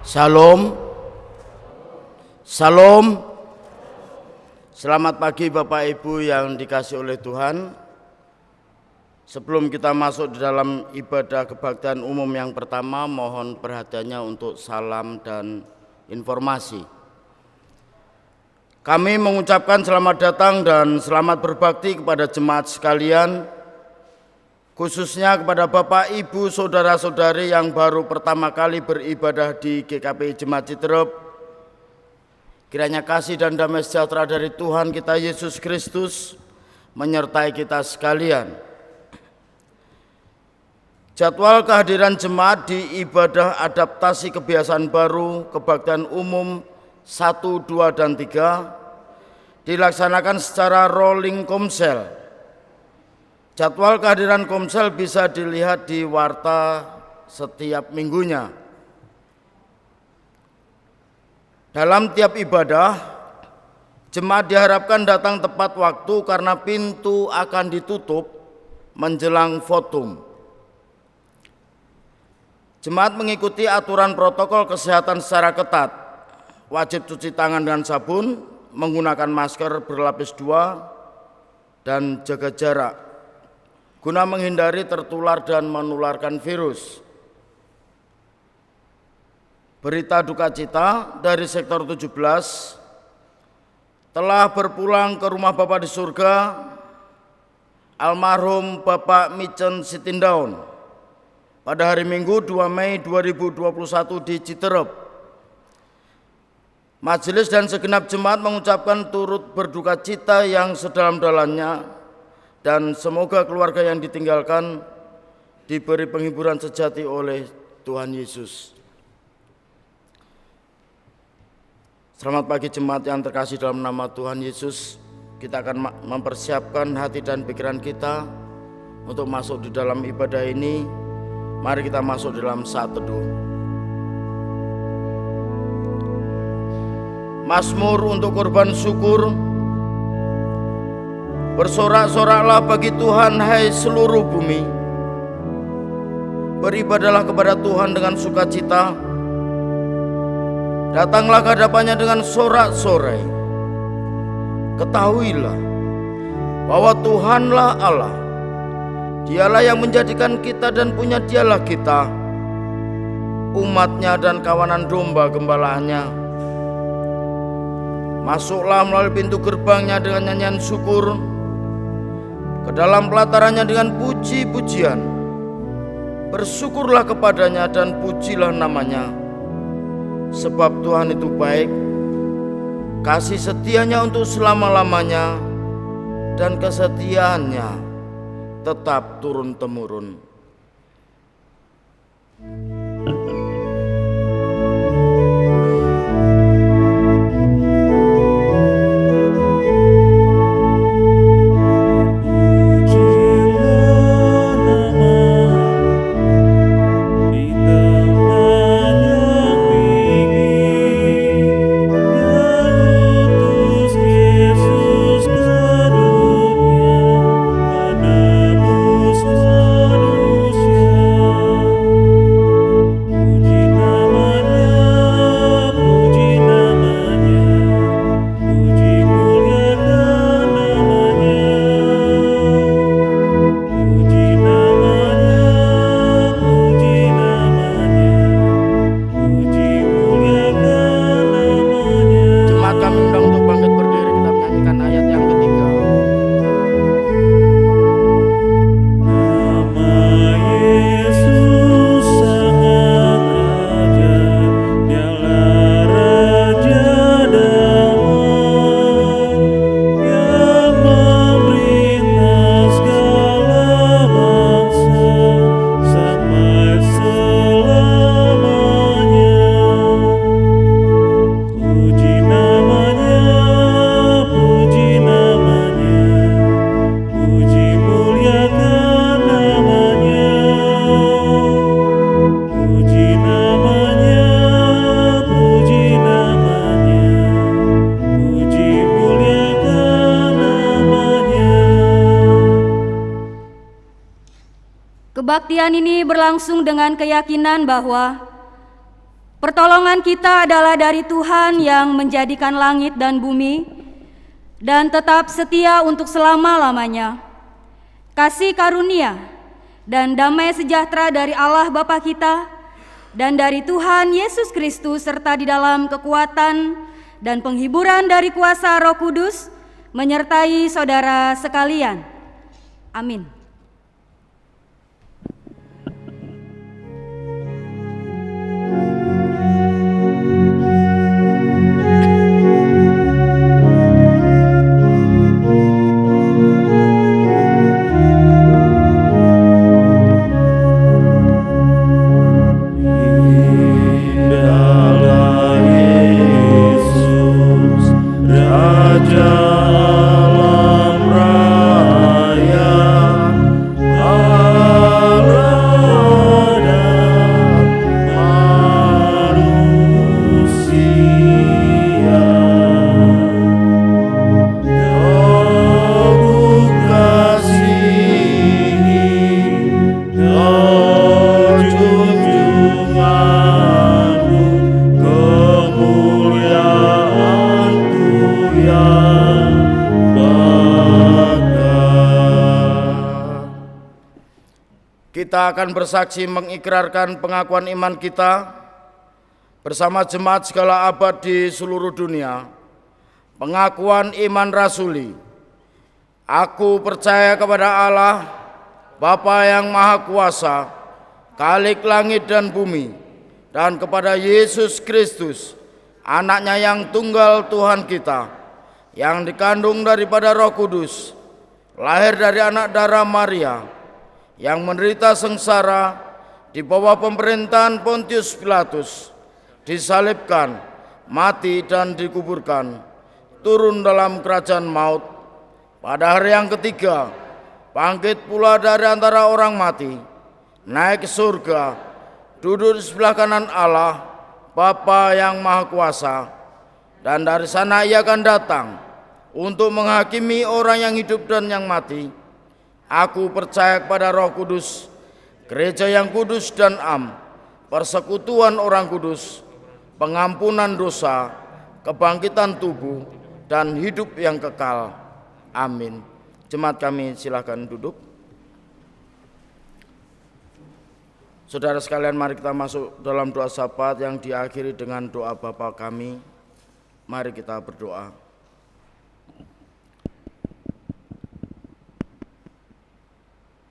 Salam. Salam. Selamat pagi Bapak Ibu yang dikasihi oleh Tuhan. Sebelum kita masuk di dalam ibadah kebaktian umum yang pertama, mohon perhatiannya untuk salam dan informasi. Kami mengucapkan selamat datang dan selamat berbakti kepada jemaat sekalian, khususnya kepada Bapak, Ibu, Saudara-saudari yang baru pertama kali beribadah di GKPI Jemaat Citerep. Kiranya kasih dan damai sejahtera dari Tuhan kita Yesus Kristus menyertai kita sekalian. Jadwal kehadiran jemaat di ibadah adaptasi kebiasaan baru kebaktian umum 1, 2, dan 3 dilaksanakan secara rolling komsel. Jadwal kehadiran komsel bisa dilihat di warta setiap minggunya. Dalam tiap ibadah, jemaat diharapkan datang tepat waktu karena pintu akan ditutup menjelang votum. Jemaat mengikuti aturan protokol kesehatan secara ketat, wajib cuci tangan dengan sabun, menggunakan masker berlapis 2, dan jaga jarak guna menghindari tertular dan menularkan virus. Berita duka cita dari sektor 17, telah berpulang ke rumah Bapa di surga almarhum Bapak Micen Sitindaun pada hari Minggu 2 Mei 2021 di Citerep. Majelis dan segenap jemaat mengucapkan turut berduka cita yang sedalam-dalamnya, dan semoga keluarga yang ditinggalkan diberi penghiburan sejati oleh Tuhan Yesus. Selamat pagi jemaat yang terkasih dalam nama Tuhan Yesus. Kita akan mempersiapkan hati dan pikiran kita untuk masuk di dalam ibadah ini. Mari kita masuk dalam saat teduh. Mazmur untuk korban syukur. Bersorak-soraklah bagi Tuhan, hai seluruh bumi. Beribadahlah kepada Tuhan dengan sukacita. Datanglah ke hadapannya dengan sorak-sorai. Ketahuilah bahwa Tuhanlah Allah. Dialah yang menjadikan kita dan punya Dialah kita, umatnya dan kawanan domba gembalaannya. Masuklah melalui pintu gerbangnya dengan nyanyian syukur, ke dalam pelatarannya dengan puji-pujian. Bersyukurlah kepadanya dan pujilah namanya, sebab Tuhan itu baik, kasih setianya untuk selama-lamanya, dan kesetiaannya tetap turun-temurun. Kebaktian ini berlangsung dengan keyakinan bahwa Pertolongan kita adalah dari Tuhan yang menjadikan langit dan bumi dan tetap setia untuk selama-lamanya. Kasih karunia dan damai sejahtera dari Allah Bapa kita dan dari Tuhan Yesus Kristus serta di dalam kekuatan dan penghiburan dari kuasa Roh Kudus menyertai saudara sekalian. Amin. Kita akan bersaksi mengikrarkan pengakuan iman kita bersama jemaat segala abad di seluruh dunia. Pengakuan iman rasuli. Aku percaya kepada Allah, Bapa yang Maha Kuasa, Khalik langit dan bumi, dan kepada Yesus Kristus, Anaknya yang tunggal Tuhan kita, yang dikandung daripada Roh Kudus, lahir dari anak darah Maria, yang menderita sengsara di bawah pemerintahan Pontius Pilatus, disalibkan, mati dan dikuburkan, turun dalam kerajaan maut, pada hari yang ketiga bangkit pula dari antara orang mati, naik ke surga, duduk di sebelah kanan Allah Bapa yang Maha Kuasa, dan dari sana Ia akan datang untuk menghakimi orang yang hidup dan yang mati. Aku percaya kepada Roh Kudus, gereja yang kudus dan am, persekutuan orang kudus, pengampunan dosa, kebangkitan tubuh, dan hidup yang kekal. Amin. Jemaat kami silakan duduk. Saudara sekalian, mari kita masuk dalam doa syafaat yang diakhiri dengan doa Bapa kami. Mari kita berdoa.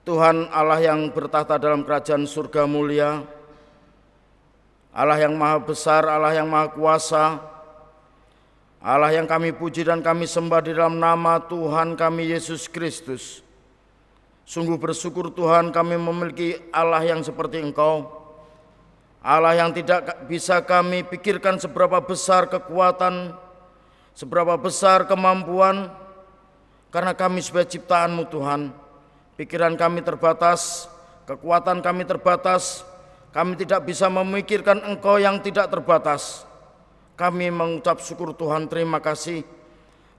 Tuhan Allah yang bertahta dalam kerajaan surga mulia, Allah yang maha besar, Allah yang maha kuasa, Allah yang kami puji dan kami sembah di dalam nama Tuhan kami Yesus Kristus. Sungguh bersyukur Tuhan kami memiliki Allah yang seperti Engkau, Allah yang tidak bisa kami pikirkan seberapa besar kekuatan, seberapa besar kemampuan, karena kami sebagai ciptaan-Mu Tuhan. Pikiran kami terbatas, kekuatan kami terbatas, kami tidak bisa memikirkan Engkau yang tidak terbatas. Kami mengucap syukur Tuhan, terima kasih.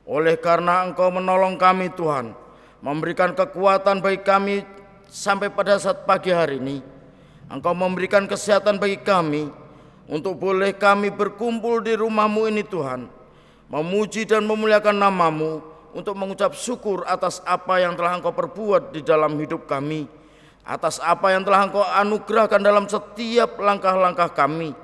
Oleh karena Engkau menolong kami Tuhan, memberikan kekuatan bagi kami sampai pada saat pagi hari ini. Engkau memberikan kesehatan bagi kami, untuk boleh kami berkumpul di rumah-Mu ini Tuhan, memuji dan memuliakan nama-Mu, untuk mengucap syukur atas apa yang telah Engkau perbuat di dalam hidup kami, atas apa yang telah Engkau anugerahkan dalam setiap langkah-langkah kami.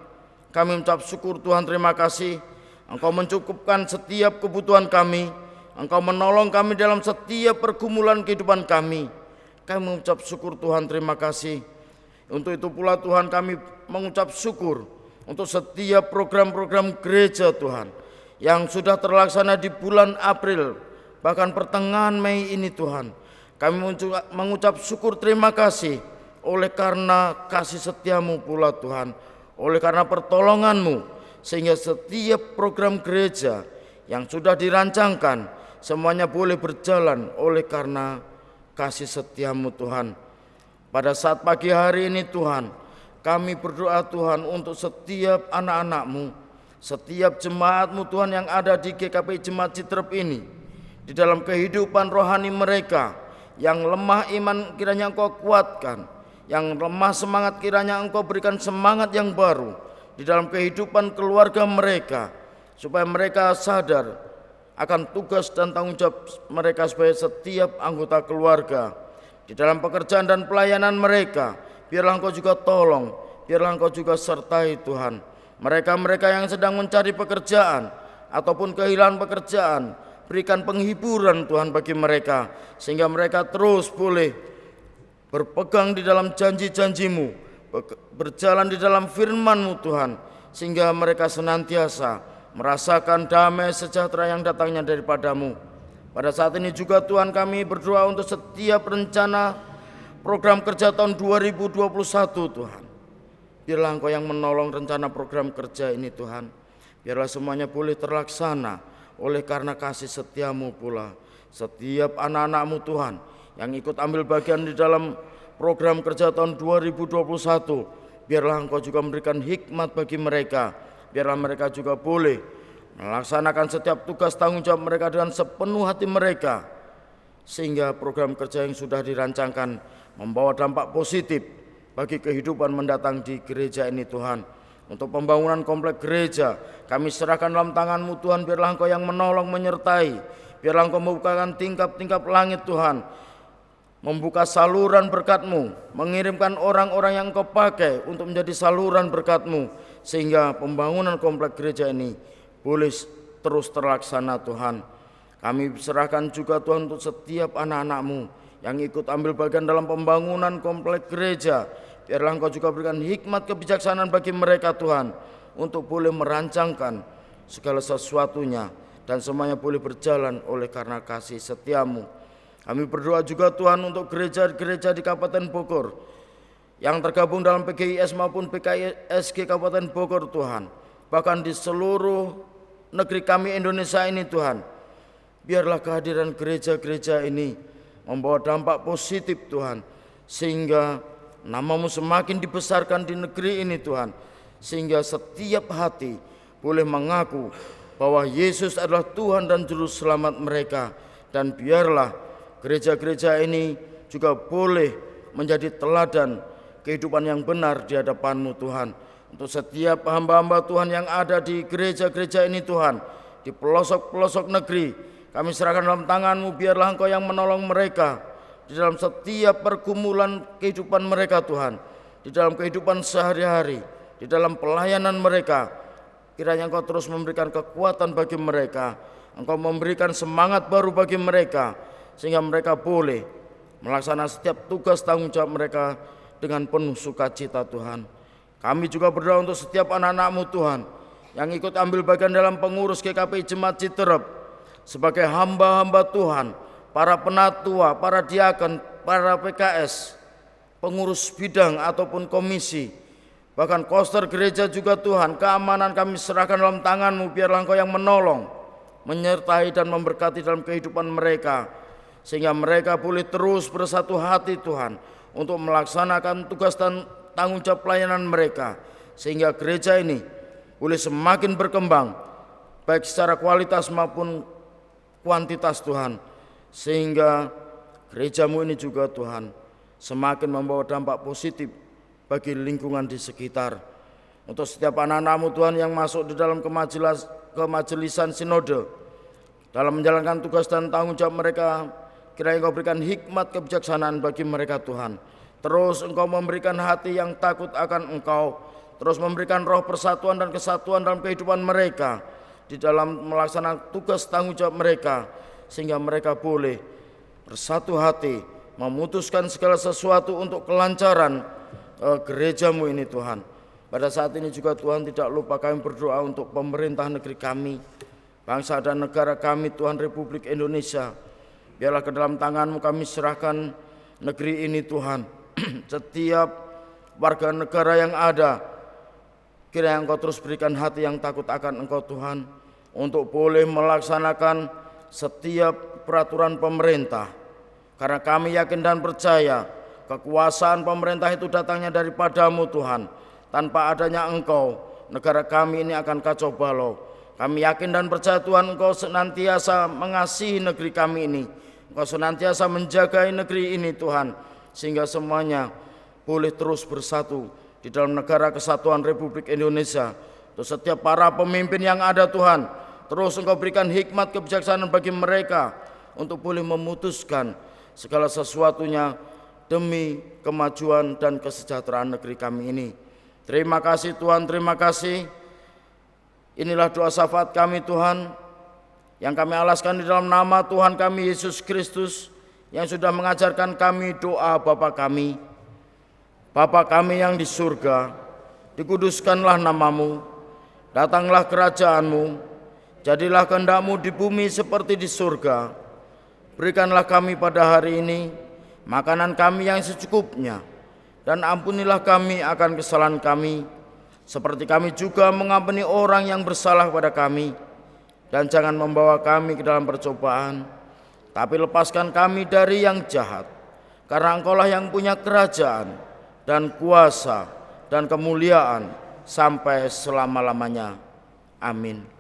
Kami mengucap syukur Tuhan, terima kasih. Engkau mencukupkan setiap kebutuhan kami, Engkau menolong kami dalam setiap pergumulan kehidupan kami. Kami mengucap syukur Tuhan, terima kasih. Untuk itu pula Tuhan kami mengucap syukur untuk setiap program-program gereja Tuhan yang sudah terlaksana di bulan April, bahkan pertengahan Mei ini Tuhan. Kami mengucap syukur terima kasih oleh karena kasih setia-Mu pula Tuhan, oleh karena pertolongan-Mu, sehingga setiap program gereja yang sudah dirancangkan semuanya boleh berjalan oleh karena kasih setia-Mu Tuhan. Pada saat pagi hari ini Tuhan, kami berdoa Tuhan untuk setiap anak-anak-Mu, setiap jemaat-Mu Tuhan yang ada di GKP Jemaat Citrep ini, di dalam kehidupan rohani mereka, yang lemah iman kiranya Engkau kuatkan, yang lemah semangat kiranya Engkau berikan semangat yang baru, di dalam kehidupan keluarga mereka, supaya mereka sadar akan tugas dan tanggung jawab mereka sebagai setiap anggota keluarga. Di dalam pekerjaan dan pelayanan mereka, biarlah Engkau juga tolong, biarlah Engkau juga sertai Tuhan. Mereka-mereka yang sedang mencari pekerjaan ataupun kehilangan pekerjaan, berikan penghiburan Tuhan bagi mereka, sehingga mereka terus boleh berpegang di dalam janji-janji-Mu, berjalan di dalam firman-Mu Tuhan, sehingga mereka senantiasa merasakan damai sejahtera yang datangnya daripada-Mu. Pada saat ini juga Tuhan, kami berdoa untuk setiap rencana program kerja tahun 2021 Tuhan. Biarlah Engkau yang menolong rencana program kerja ini Tuhan. Biarlah semuanya boleh terlaksana oleh karena kasih setia-Mu pula. Setiap anak-anak-Mu Tuhan yang ikut ambil bagian di dalam program kerja tahun 2021, biarlah Engkau juga memberikan hikmat bagi mereka. Biarlah mereka juga boleh melaksanakan setiap tugas tanggung jawab mereka dengan sepenuh hati mereka, sehingga program kerja yang sudah dirancangkan membawa dampak positif bagi kehidupan mendatang di gereja ini Tuhan. Untuk pembangunan komplek gereja, kami serahkan dalam tangan-Mu Tuhan. Biarlah Engkau yang menolong, menyertai. Biarlah Engkau membukakan tingkap-tingkap langit Tuhan, membuka saluran berkat-Mu, mengirimkan orang-orang yang Engkau pakai untuk menjadi saluran berkat-Mu, sehingga pembangunan komplek gereja ini boleh terus terlaksana Tuhan. Kami serahkan juga Tuhan untuk setiap anak-anak-Mu yang ikut ambil bagian dalam pembangunan komplek gereja. Biarlah Engkau juga berikan hikmat kebijaksanaan bagi mereka Tuhan, untuk boleh merancangkan segala sesuatunya, dan semuanya boleh berjalan oleh karena kasih setia-Mu. Kami berdoa juga Tuhan untuk gereja-gereja di Kabupaten Bogor yang tergabung dalam PGIS maupun PKSG Kabupaten Bogor Tuhan, bahkan di seluruh negeri kami Indonesia ini Tuhan. Biarlah kehadiran gereja-gereja ini membawa dampak positif Tuhan, sehingga nama-Mu semakin dibesarkan di negeri ini Tuhan, sehingga setiap hati boleh mengaku bahwa Yesus adalah Tuhan dan Juru Selamat mereka. Dan biarlah gereja-gereja ini juga boleh menjadi teladan kehidupan yang benar di hadapan-Mu Tuhan. Untuk setiap hamba-hamba Tuhan yang ada di gereja-gereja ini Tuhan, di pelosok-pelosok negeri, kami serahkan dalam tangan-Mu. Biarlah Engkau yang menolong mereka di dalam setiap pergumulan kehidupan mereka Tuhan, di dalam kehidupan sehari-hari, di dalam pelayanan mereka. Kiranya Engkau terus memberikan kekuatan bagi mereka, Engkau memberikan semangat baru bagi mereka, sehingga mereka boleh melaksanakan setiap tugas tanggung jawab mereka dengan penuh sukacita Tuhan. Kami juga berdoa untuk setiap anak-anak-Mu Tuhan yang ikut ambil bagian dalam pengurus GKPI Jemaat Citerep, sebagai hamba-hamba Tuhan, para penatua, para diaken, para PKS, pengurus bidang ataupun komisi, bahkan koster gereja juga Tuhan. Keamanan kami serahkan dalam tangan-Mu. Biarlah Engkau yang menolong, menyertai dan memberkati dalam kehidupan mereka, sehingga mereka boleh terus bersatu hati Tuhan untuk melaksanakan tugas dan tanggung jawab pelayanan mereka, sehingga gereja ini boleh semakin berkembang baik secara kualitas maupun kuantitas Tuhan, sehingga gereja-Mu ini juga Tuhan semakin membawa dampak positif bagi lingkungan di sekitar. Untuk setiap anak-anak-Mu Tuhan yang masuk di dalam kemajelisan sinode, dalam menjalankan tugas dan tanggung jawab mereka, kiranya Engkau berikan hikmat kebijaksanaan bagi mereka Tuhan. Terus Engkau memberikan hati yang takut akan Engkau, terus memberikan roh persatuan dan kesatuan dalam kehidupan mereka, di dalam melaksanakan tugas tanggung jawab mereka, sehingga mereka boleh bersatu hati memutuskan segala sesuatu untuk kelancaran gereja-Mu ini Tuhan. Pada saat ini juga Tuhan, tidak lupa kami berdoa untuk pemerintah negeri kami, bangsa dan negara kami Tuhan, Republik Indonesia. Biarlah ke dalam tangan-Mu kami serahkan negeri ini Tuhan. Setiap warga negara yang ada, kiranya Engkau terus berikan hati yang takut akan Engkau Tuhan, untuk boleh melaksanakan setiap peraturan pemerintah. Karena kami yakin dan percaya kekuasaan pemerintah itu datangnya daripada-Mu Tuhan. Tanpa adanya Engkau, negara kami ini akan kacau balau. Kami yakin dan percaya Tuhan, Engkau senantiasa mengasihi negeri kami ini, Engkau senantiasa menjaga negeri ini Tuhan, sehingga semuanya boleh terus bersatu di dalam negara kesatuan Republik Indonesia. Untuk setiap para pemimpin yang ada Tuhan, terus Engkau berikan hikmat kebijaksanaan bagi mereka untuk boleh memutuskan segala sesuatunya demi kemajuan dan kesejahteraan negeri kami ini. Terima kasih Tuhan, terima kasih. Inilah doa syafaat kami Tuhan, yang kami alaskan di dalam nama Tuhan kami Yesus Kristus, yang sudah mengajarkan kami doa Bapa kami. Bapa kami yang di surga, dikuduskanlah namamu, datanglah kerajaanmu, jadilah kehendak-Mu di bumi seperti di surga. Berikanlah kami pada hari ini makanan kami yang secukupnya, dan ampunilah kami akan kesalahan kami, seperti kami juga mengampuni orang yang bersalah pada kami. Dan jangan membawa kami ke dalam percobaan, tapi lepaskan kami dari yang jahat, karena Engkaulah yang punya kerajaan dan kuasa dan kemuliaan sampai selama-lamanya. Amin.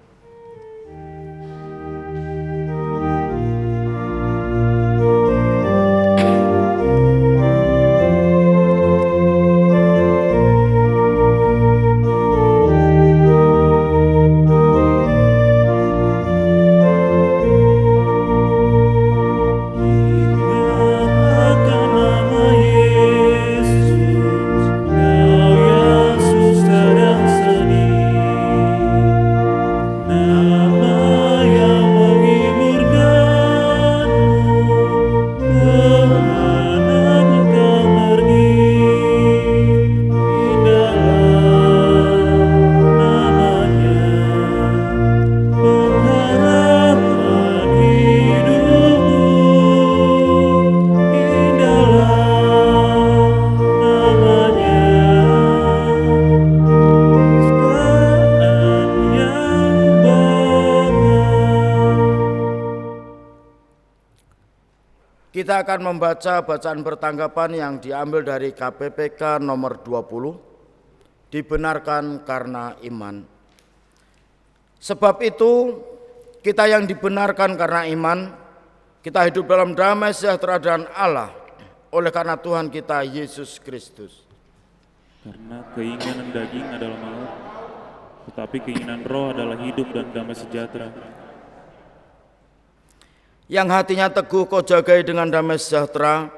Kita akan membaca bacaan pertanggapan yang diambil dari KPPK nomor 20, dibenarkan karena iman. Sebab itu, kita yang dibenarkan karena iman, kita hidup dalam damai sejahtera dengan Allah, oleh karena Tuhan kita Yesus Kristus. Karena keinginan daging adalah maut, tetapi keinginan roh adalah hidup dan damai sejahtera. Yang hatinya teguh kau jagai dengan damai sejahtera,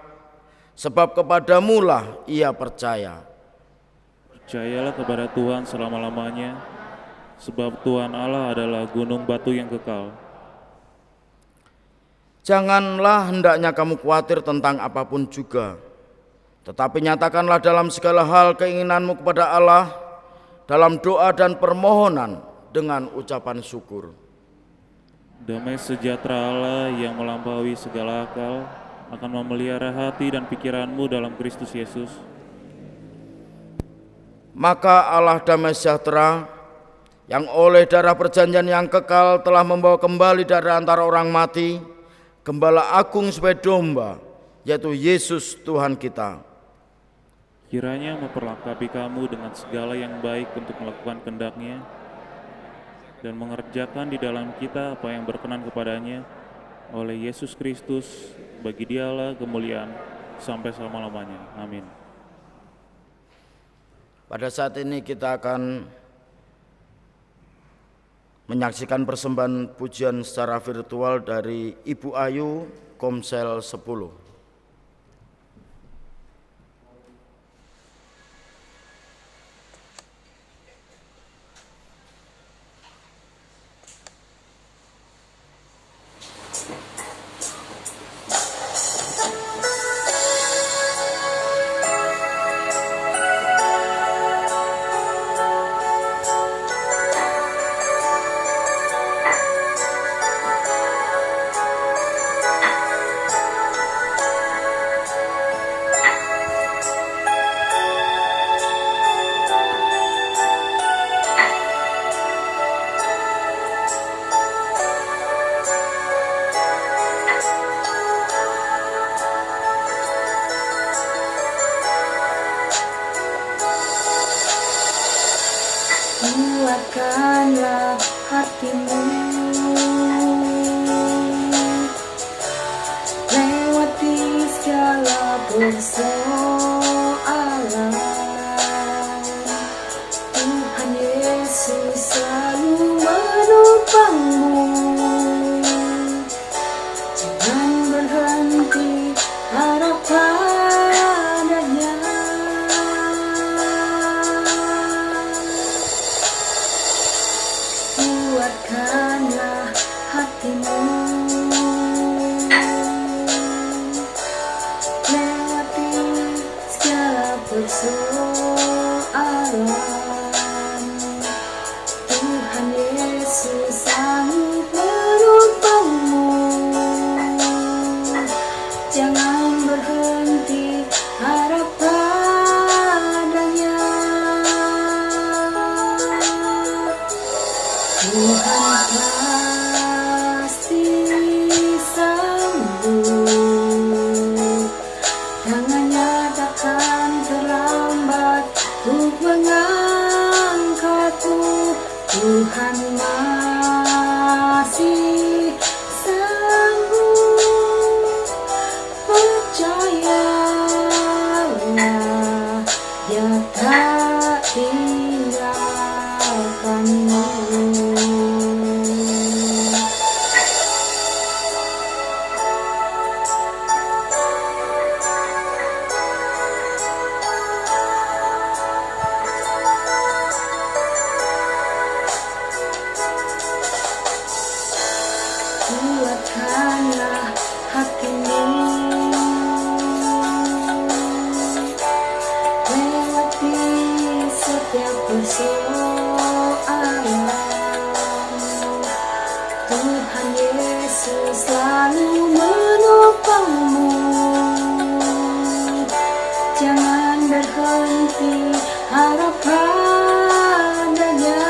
sebab kepadamulah ia percaya. Percayalah kepada Tuhan selama-lamanya, sebab Tuhan Allah adalah gunung batu yang kekal. Janganlah hendaknya kamu khawatir tentang apapun juga, tetapi nyatakanlah dalam segala hal keinginanmu kepada Allah, dalam doa dan permohonan dengan ucapan syukur. Damai sejahtera Allah yang melampaui segala akal akan memelihara hati dan pikiranmu dalam Kristus Yesus. Maka Allah damai sejahtera, yang oleh darah perjanjian yang kekal telah membawa kembali dari antara orang mati Gembala Agung sebagai domba, yaitu Yesus Tuhan kita. Kiranya memperlengkapi kamu dengan segala yang baik untuk melakukan kehendak-Nya, dan mengerjakan di dalam kita apa yang berkenan kepadanya oleh Yesus Kristus, bagi Dialah kemuliaan sampai selama-lamanya. Amin. Pada saat ini kita akan menyaksikan persembahan pujian secara virtual dari Ibu Ayu, Komsel 10. Kuatkanlah hatimu, lewati segala persoalan. Tuhan pasti sanggup, tangannya takkan terlambat untuk mengangkatmu. Tuhan masih sanggup, percayalah, Dia tak tinggalkanmu. Kuatkanlah hatimu, lewati setiap persoalan. Tuhan Yesus selalu menopangmu. Jangan berhenti harap padanya.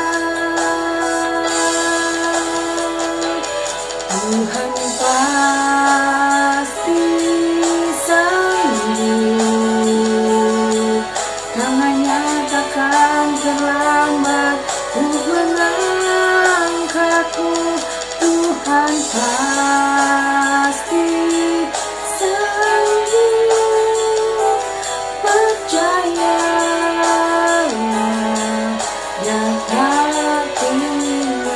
Tuhan pasti sanggup, tangannya takkan terlambat untuk mengangkatmu. Tuhan pasti sanggup, percayalah, Dia tak tinggalkanmu.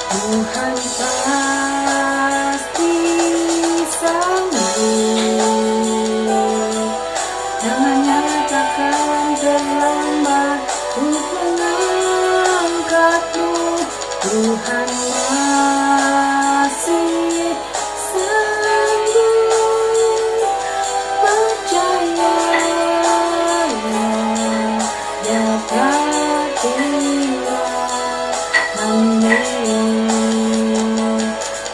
Tuhan pasti sanggup, tangannya takkan terlambat untuk mengangkatmu. Tuhan masih sanggup, percayalah, Dia tak tinggalkanmu.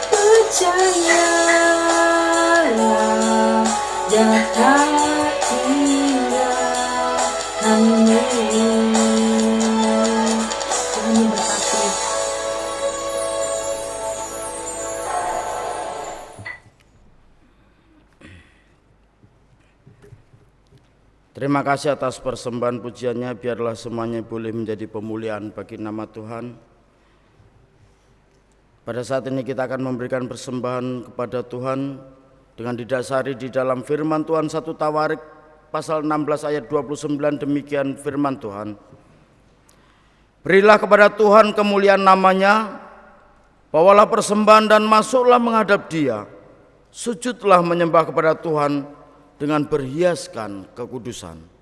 Percayalah, Dia tak tinggalkanmu. Tuhan memberkati. Terima kasih atas persembahan pujiannya. Biarlah semuanya boleh menjadi pemuliaan bagi nama Tuhan. Pada saat ini kita akan memberikan persembahan kepada Tuhan dengan didasari di dalam firman Tuhan 1 Tawarik pasal 16 ayat 29. Demikian firman Tuhan. Berilah kepada Tuhan kemuliaan namanya, bawalah persembahan dan masuklah menghadap Dia. Sujudlah menyembah kepada Tuhan dengan berhiaskan kekudusan.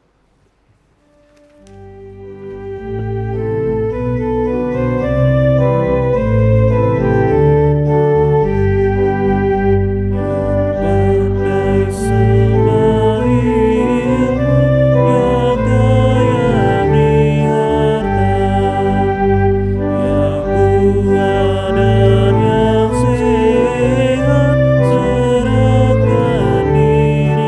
Serahkan dirimu.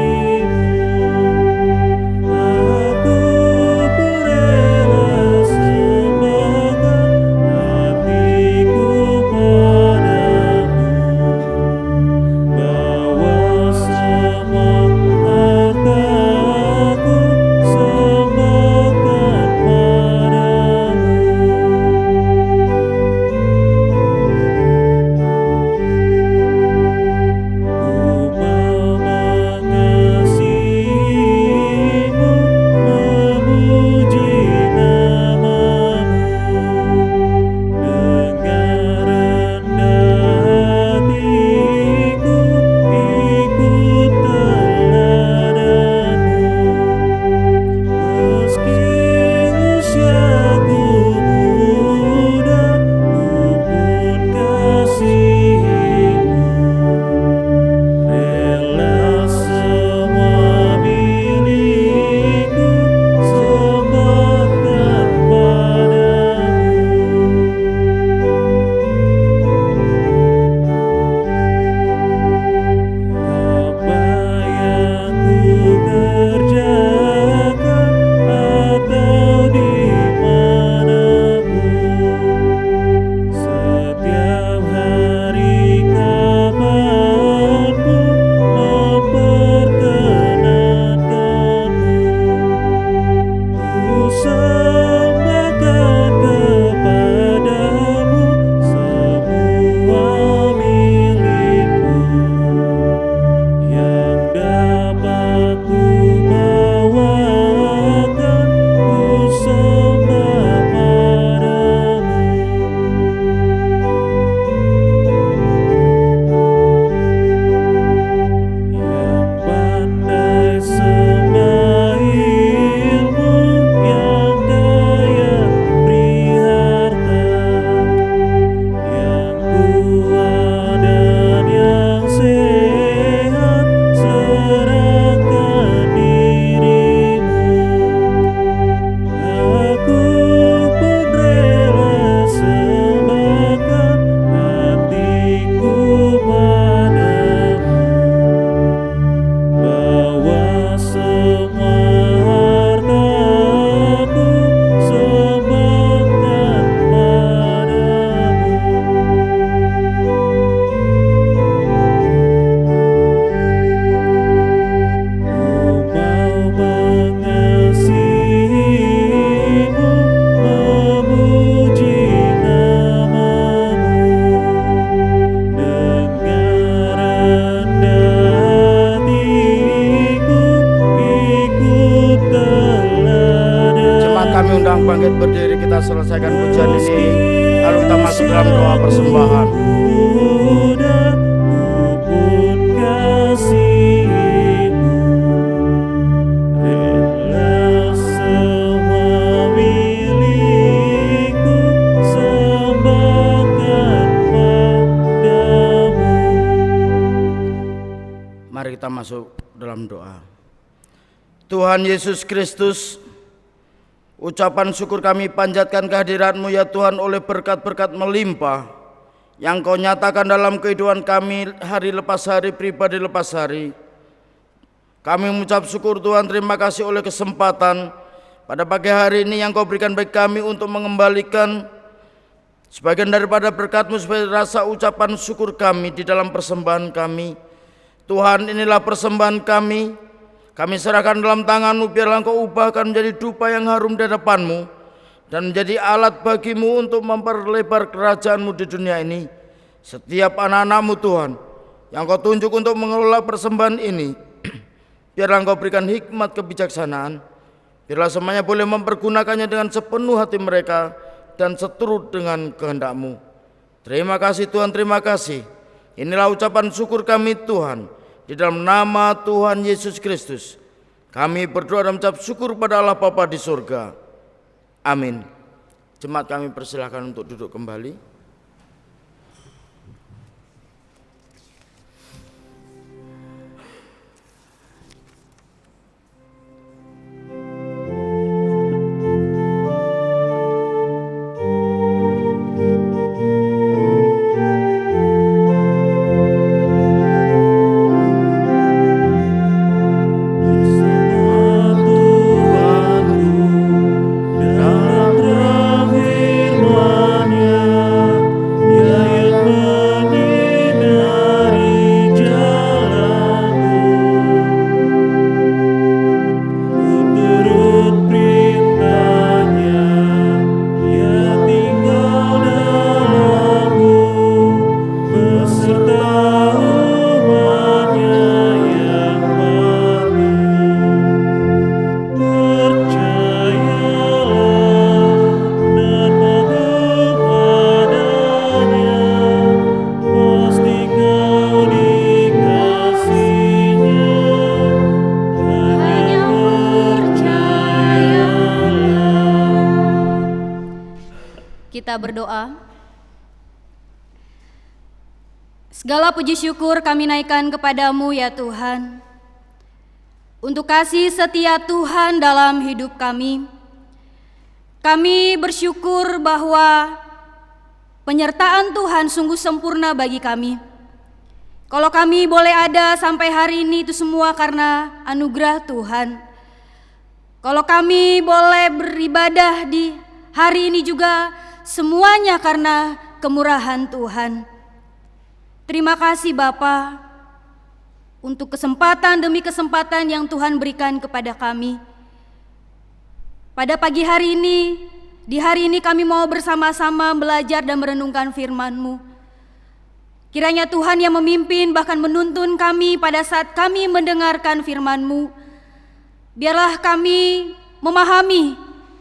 Mari kita masuk dalam doa. Tuhan Yesus Kristus, ucapan syukur kami panjatkan kehadirat-Mu ya Tuhan oleh berkat-berkat melimpah yang Kau nyatakan dalam kehidupan kami hari lepas hari, pribadi lepas hari. Kami mengucap syukur Tuhan, terima kasih oleh kesempatan pada pagi hari ini yang Kau berikan bagi kami untuk mengembalikan sebagian daripada berkat-Mu sebagai rasa ucapan syukur kami di dalam persembahan kami. Tuhan, inilah persembahan kami. Kami serahkan dalam tangan-Mu, biarlah Engkau ubahkan menjadi dupa yang harum di hadapan-Mu dan menjadi alat bagi-Mu untuk memperlebar kerajaan-Mu di dunia ini. Setiap anak-anak-Mu Tuhan yang Kau tunjuk untuk mengelola persembahan ini, biarlah Engkau berikan hikmat kebijaksanaan. Biarlah semuanya boleh mempergunakannya dengan sepenuh hati mereka dan seturut dengan kehendak-Mu. Terima kasih Tuhan, terima kasih. Inilah ucapan syukur kami Tuhan, di dalam nama Tuhan Yesus Kristus. Kami berdoa dan mengucap syukur pada Allah Bapa di surga. Amin. Jemaat kami persilakan untuk duduk kembali. Kita berdoa. Segala puji syukur kami naikkan kepadamu ya Tuhan, untuk kasih setia Tuhan dalam hidup kami. Kami bersyukur bahwa penyertaan Tuhan sungguh sempurna bagi kami. Kalau kami boleh ada sampai hari ini, itu semua karena anugerah Tuhan. Kalau kami boleh beribadah di hari ini juga, semuanya karena kemurahan Tuhan. Terima kasih Bapa untuk kesempatan demi kesempatan yang Tuhan berikan kepada kami. Pada pagi hari ini, di hari ini kami mau bersama-sama belajar dan merenungkan firman-Mu. Kiranya Tuhan yang memimpin bahkan menuntun kami pada saat kami mendengarkan firman-Mu. Biarlah kami memahami,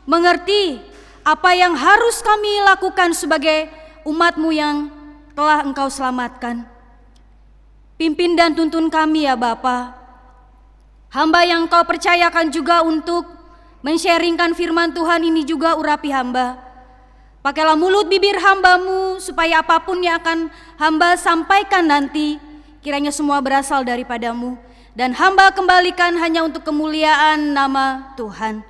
mengerti apa yang harus kami lakukan sebagai umat-Mu yang telah Engkau selamatkan. Pimpin dan tuntun kami ya Bapa. Hamba yang Kau percayakan juga untuk men-sharingkan firman Tuhan ini juga urapi hamba. Pakailah mulut bibir hamba-Mu supaya apapun yang akan hamba sampaikan nanti, kiranya semua berasal daripada-Mu. Dan hamba kembalikan hanya untuk kemuliaan nama Tuhan.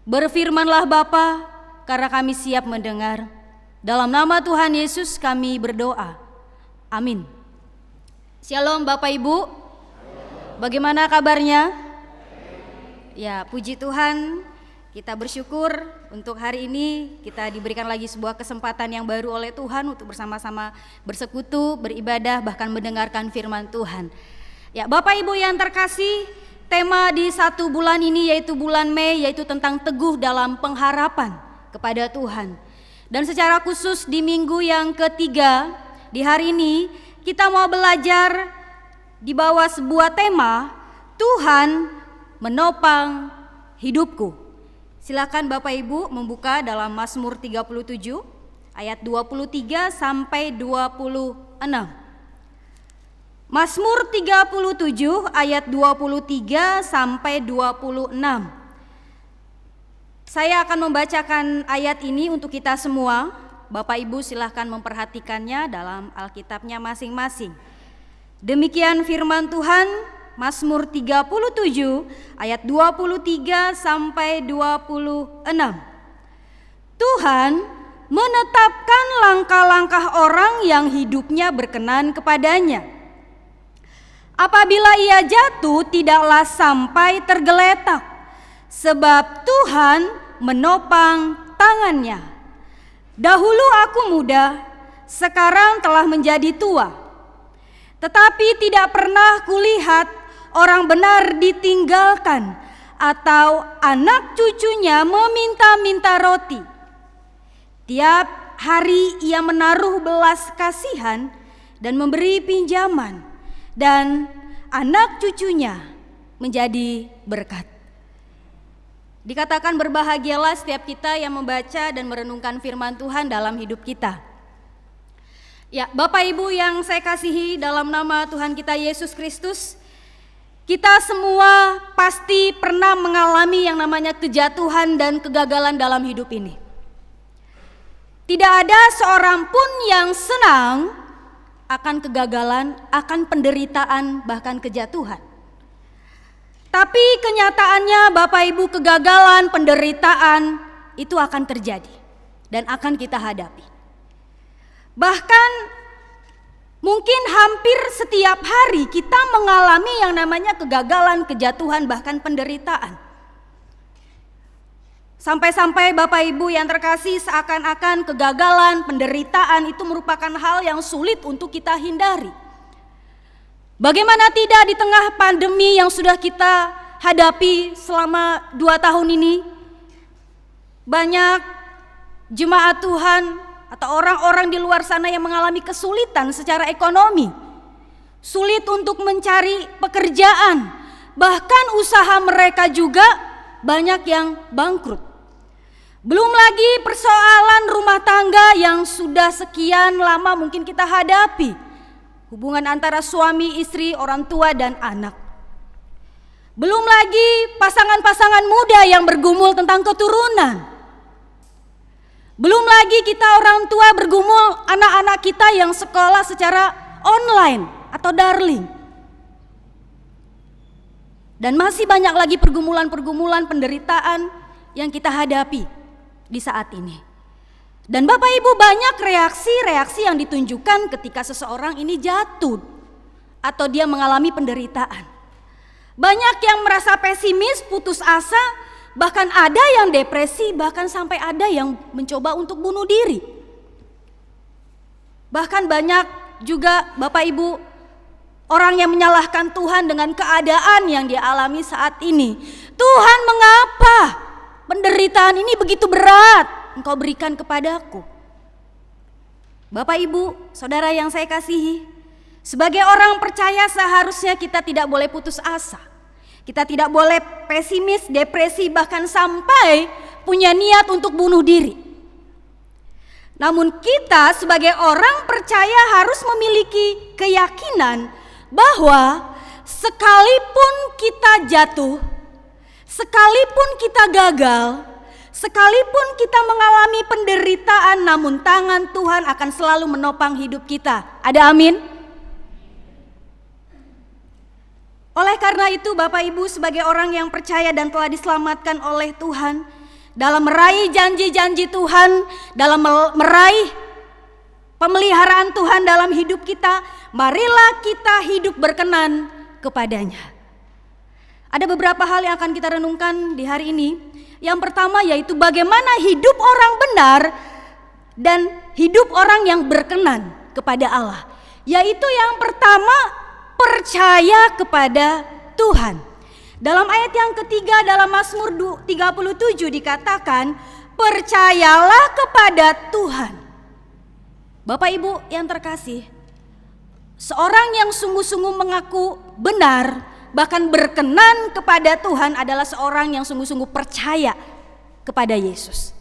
Berfirmanlah Bapa, karena kami siap mendengar. Dalam nama Tuhan Yesus kami berdoa. Amin. Shalom Bapak Ibu. Bagaimana kabarnya? Ya, puji Tuhan, kita bersyukur untuk hari ini kita diberikan lagi sebuah kesempatan yang baru oleh Tuhan untuk bersama-sama bersekutu, beribadah, bahkan mendengarkan firman Tuhan. Ya, Bapak Ibu yang terkasih, tema di 1 bulan ini yaitu bulan Mei, yaitu tentang teguh dalam pengharapan kepada Tuhan. Dan secara khusus di minggu yang ketiga, di hari ini kita mau belajar di bawah sebuah tema, Tuhan menopang hidupku. Silakan Bapak Ibu membuka dalam Mazmur 37 ayat 23 sampai 26. Mazmur 37 ayat 23 sampai 26. Saya akan membacakan ayat ini untuk kita semua. Bapak Ibu silahkan memperhatikannya dalam Alkitabnya masing-masing. Demikian firman Tuhan, Mazmur 37 ayat 23 sampai 26. Tuhan menetapkan langkah-langkah orang yang hidupnya berkenan kepadanya. Apabila ia jatuh, tidaklah sampai tergeletak, sebab Tuhan menopang tangannya. Dahulu aku muda, sekarang telah menjadi tua, tetapi tidak pernah kulihat orang benar ditinggalkan atau anak cucunya meminta-minta roti. Tiap hari ia menaruh belas kasihan dan memberi pinjaman, dan anak cucunya menjadi berkat. Dikatakan berbahagialah setiap kita yang membaca dan merenungkan firman Tuhan dalam hidup kita. Ya, Bapak Ibu yang saya kasihi, dalam nama Tuhan kita Yesus Kristus, kita semua pasti pernah mengalami yang namanya kejatuhan dan kegagalan dalam hidup ini. Tidak ada seorang pun yang senang akan kegagalan, akan penderitaan, bahkan kejatuhan. Tapi kenyataannya Bapak Ibu, kegagalan, penderitaan itu akan terjadi dan akan kita hadapi. Bahkan mungkin hampir setiap hari kita mengalami yang namanya kegagalan, kejatuhan, bahkan penderitaan. Sampai-sampai Bapak Ibu yang terkasih, seakan-akan kegagalan, penderitaan itu merupakan hal yang sulit untuk kita hindari. Bagaimana tidak di tengah pandemi yang sudah kita hadapi selama 2 tahun ini, banyak jemaat Tuhan atau orang-orang di luar sana yang mengalami kesulitan secara ekonomi, sulit untuk mencari pekerjaan, bahkan usaha mereka juga banyak yang bangkrut. Belum lagi persoalan rumah tangga yang sudah sekian lama mungkin kita hadapi, hubungan antara suami, istri, orang tua, dan anak. Belum lagi pasangan-pasangan muda yang bergumul tentang keturunan. Belum lagi kita orang tua bergumul anak-anak kita yang sekolah secara online atau daring. Dan masih banyak lagi pergumulan-pergumulan penderitaan yang kita hadapi di saat ini. Dan Bapak Ibu, banyak reaksi-reaksi yang ditunjukkan ketika seseorang ini jatuh atau dia mengalami penderitaan. Banyak yang merasa pesimis, putus asa, bahkan ada yang depresi, bahkan sampai ada yang mencoba untuk bunuh diri. Bahkan banyak juga Bapak Ibu orang yang menyalahkan Tuhan dengan keadaan yang dia alami saat ini. Tuhan, mengapa penderitaan ini begitu berat Engkau berikan kepadaku? Bapak Ibu, saudara yang saya kasihi, sebagai orang percaya seharusnya kita tidak boleh putus asa. Kita tidak boleh pesimis, depresi, bahkan sampai punya niat untuk bunuh diri. Namun kita sebagai orang percaya harus memiliki keyakinan bahwa sekalipun kita jatuh, sekalipun kita gagal, sekalipun kita mengalami penderitaan, namun tangan Tuhan akan selalu menopang hidup kita. Ada amin? Oleh karena itu Bapak Ibu, sebagai orang yang percaya dan telah diselamatkan oleh Tuhan, dalam meraih janji-janji Tuhan, dalam meraih pemeliharaan Tuhan dalam hidup kita, marilah kita hidup berkenan kepadanya. Ada beberapa hal yang akan kita renungkan di hari ini. Yang pertama yaitu bagaimana hidup orang benar dan hidup orang yang berkenan kepada Allah. Yaitu yang pertama, percaya kepada Tuhan. Dalam ayat yang ketiga dalam Mazmur 37 dikatakan, percayalah kepada Tuhan. Bapak Ibu yang terkasih, seorang yang sungguh-sungguh mengaku benar, bahkan berkenan kepada Tuhan adalah seorang yang sungguh-sungguh percaya kepada Yesus.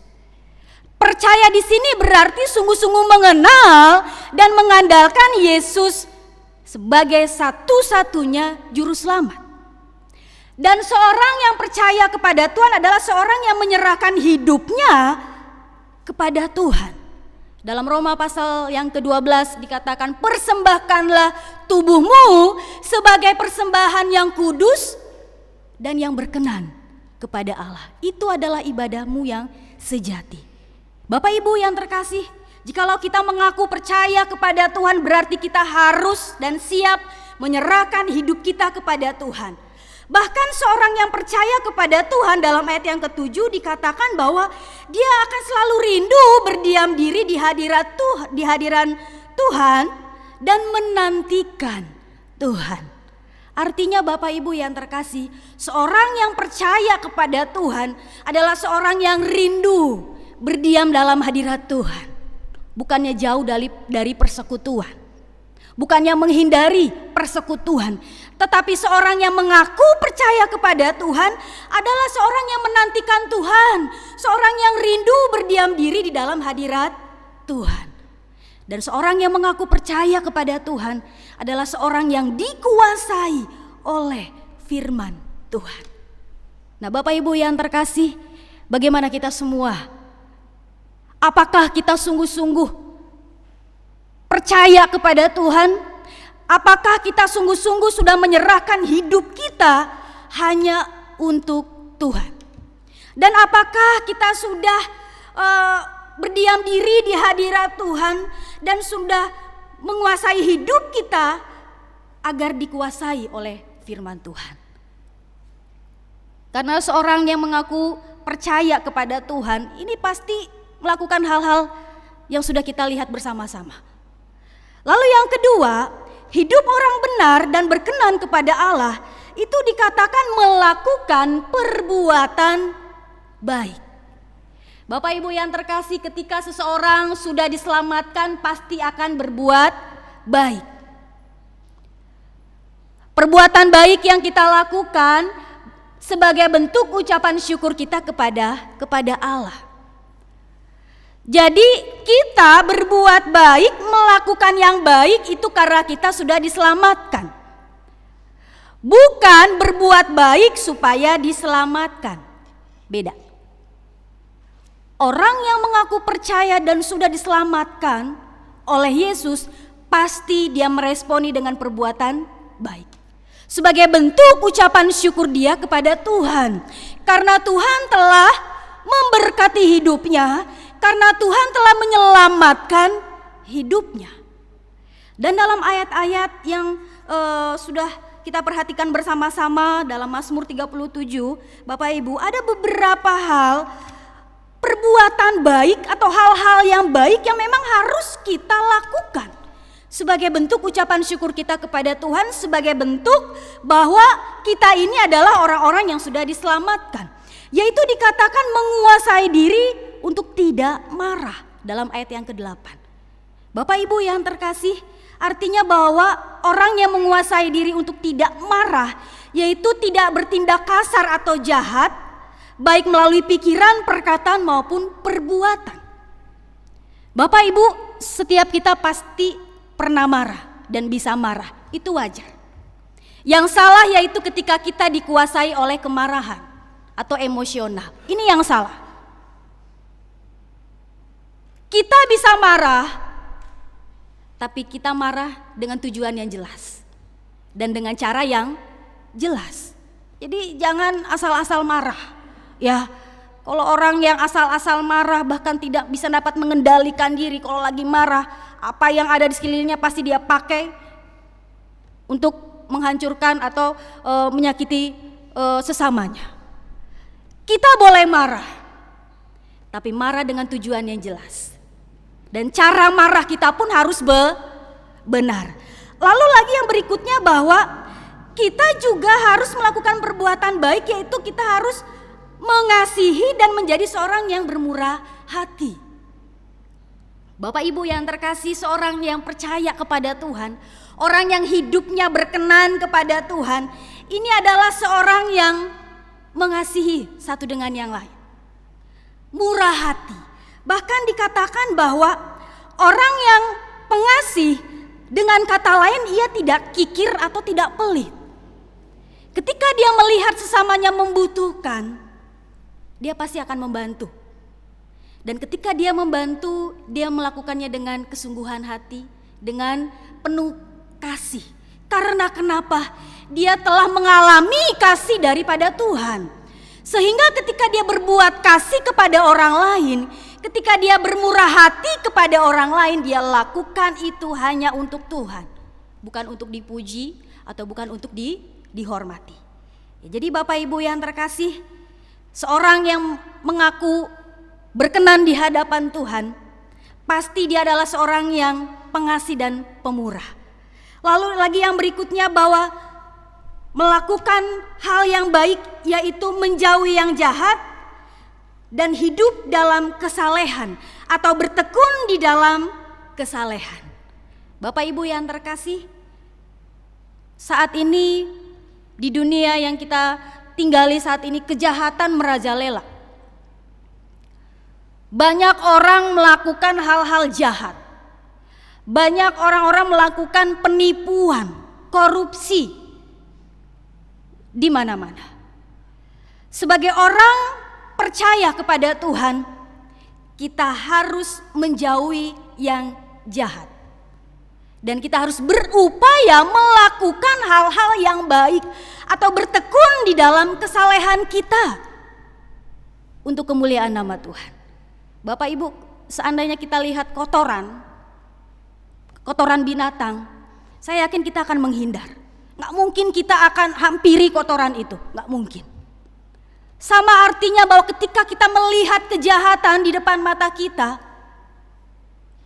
Percaya di sini berarti sungguh-sungguh mengenal dan mengandalkan Yesus sebagai satu-satunya juru selamat. Dan seorang yang percaya kepada Tuhan adalah seorang yang menyerahkan hidupnya kepada Tuhan. Dalam Roma pasal yang ke-12 dikatakan, persembahkanlah tubuhmu sebagai persembahan yang kudus dan yang berkenan kepada Allah. Itu adalah ibadahmu yang sejati. Bapak Ibu yang terkasih, jikalau kita mengaku percaya kepada Tuhan, berarti kita harus dan siap menyerahkan hidup kita kepada Tuhan. Bahkan seorang yang percaya kepada Tuhan, dalam ayat yang ke-7 dikatakan bahwa dia akan selalu rindu berdiam diri di hadiran Tuhan dan menantikan Tuhan. Artinya Bapak Ibu yang terkasih, seorang yang percaya kepada Tuhan adalah seorang yang rindu berdiam dalam hadirat Tuhan. Bukannya jauh dari persekutuan, bukannya menghindari persekutuan, tetapi seorang yang mengaku percaya kepada Tuhan adalah seorang yang menantikan Tuhan, seorang yang rindu berdiam diri di dalam hadirat Tuhan. Dan seorang yang mengaku percaya kepada Tuhan adalah seorang yang dikuasai oleh firman Tuhan. Nah, Bapak Ibu yang terkasih, bagaimana kita semua? Apakah kita sungguh-sungguh percaya kepada Tuhan? Apakah kita sungguh-sungguh sudah menyerahkan hidup kita hanya untuk Tuhan? Dan apakah kita sudah berdiam diri di hadirat Tuhan dan sudah menguasai hidup kita agar dikuasai oleh firman Tuhan? Karena seorang yang mengaku percaya kepada Tuhan ini pasti melakukan hal-hal yang sudah kita lihat bersama-sama. Lalu yang kedua, hidup orang benar dan berkenan kepada Allah itu dikatakan melakukan perbuatan baik. Bapak Ibu yang terkasih, ketika seseorang sudah diselamatkan pasti akan berbuat baik. Perbuatan baik yang kita lakukan sebagai bentuk ucapan syukur kita kepada Allah. Jadi kita berbuat baik, melakukan yang baik itu karena kita sudah diselamatkan. Bukan berbuat baik supaya diselamatkan. Beda. Orang yang mengaku percaya dan sudah diselamatkan oleh Yesus, pasti dia meresponi dengan perbuatan baik. Sebagai bentuk ucapan syukur dia kepada Tuhan. Karena Tuhan telah memberkati hidupnya, karena Tuhan telah menyelamatkan hidupnya. Dan dalam ayat-ayat yang sudah kita perhatikan bersama-sama dalam Mazmur 37, Bapak Ibu, ada beberapa hal perbuatan baik atau hal-hal yang baik yang memang harus kita lakukan sebagai bentuk ucapan syukur kita kepada Tuhan, sebagai bentuk bahwa kita ini adalah orang-orang yang sudah diselamatkan, yaitu dikatakan menguasai diri untuk tidak marah dalam ayat yang ke-8. Bapak Ibu yang terkasih, artinya bahwa orang yang menguasai diri untuk tidak marah, yaitu tidak bertindak kasar atau jahat, baik melalui pikiran, perkataan maupun perbuatan. Bapak Ibu, setiap kita pasti pernah marah dan bisa marah, itu wajar. Yang salah yaitu ketika kita dikuasai oleh kemarahan atau emosional, ini yang salah. Kita bisa marah, tapi kita marah dengan tujuan yang jelas dan dengan cara yang jelas. Jadi jangan asal-asal marah. Ya, kalau orang yang asal-asal marah bahkan tidak bisa dapat mengendalikan diri, kalau lagi marah, apa yang ada di sekelilingnya pasti dia pakai untuk menghancurkan atau menyakiti sesamanya. Kita boleh marah, tapi marah dengan tujuan yang jelas. Dan cara marah kita pun harus benar. Lalu lagi yang berikutnya bahwa kita juga harus melakukan perbuatan baik, yaitu kita harus mengasihi dan menjadi seorang yang bermurah hati. Bapak Ibu yang terkasih, seorang yang percaya kepada Tuhan, orang yang hidupnya berkenan kepada Tuhan, ini adalah seorang yang mengasihi satu dengan yang lain. Murah hati. Bahkan dikatakan bahwa orang yang pengasih, dengan kata lain ia tidak kikir atau tidak pelit. Ketika dia melihat sesamanya membutuhkan, dia pasti akan membantu. Dan ketika dia membantu, dia melakukannya dengan kesungguhan hati, dengan penuh kasih. Karena kenapa? Dia telah mengalami kasih daripada Tuhan. Sehingga ketika dia berbuat kasih kepada orang lain, ketika dia bermurah hati kepada orang lain, dia lakukan itu hanya untuk Tuhan. Bukan untuk dipuji atau bukan untuk dihormati. Ya, jadi Bapak Ibu yang terkasih, seorang yang mengaku berkenan di hadapan Tuhan, pasti dia adalah seorang yang pengasih dan pemurah. Lalu lagi yang berikutnya, bahwa melakukan hal yang baik, yaitu menjauhi yang jahat dan hidup dalam kesalehan atau bertekun di dalam kesalehan. Bapak Ibu yang terkasih, saat ini di dunia yang kita tinggali saat ini, kejahatan merajalela. Banyak orang melakukan hal-hal jahat. Banyak orang-orang melakukan penipuan, korupsi di mana-mana. Sebagai orang percaya kepada Tuhan, kita harus menjauhi yang jahat. Dan kita harus berupaya melakukan hal-hal yang baik atau bertekun di dalam kesalehan kita untuk kemuliaan nama Tuhan. Bapak Ibu, seandainya kita lihat kotoran binatang, saya yakin kita akan menghindar. Gak mungkin kita akan hampiri kotoran itu, gak mungkin. Sama artinya bahwa ketika kita melihat kejahatan di depan mata kita,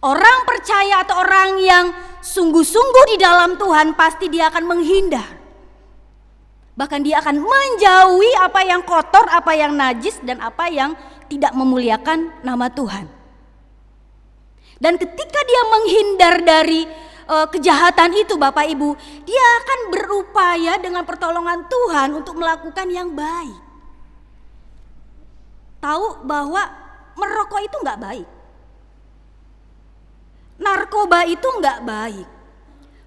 orang percaya atau orang yang sungguh-sungguh di dalam Tuhan, pasti dia akan menghindar. Bahkan dia akan menjauhi apa yang kotor, apa yang najis, dan apa yang tidak memuliakan nama Tuhan. Dan ketika dia menghindar dari kejahatan itu, Bapak Ibu, dia akan berupaya dengan pertolongan Tuhan untuk melakukan yang baik. Tahu bahwa merokok itu gak baik, narkoba itu gak baik,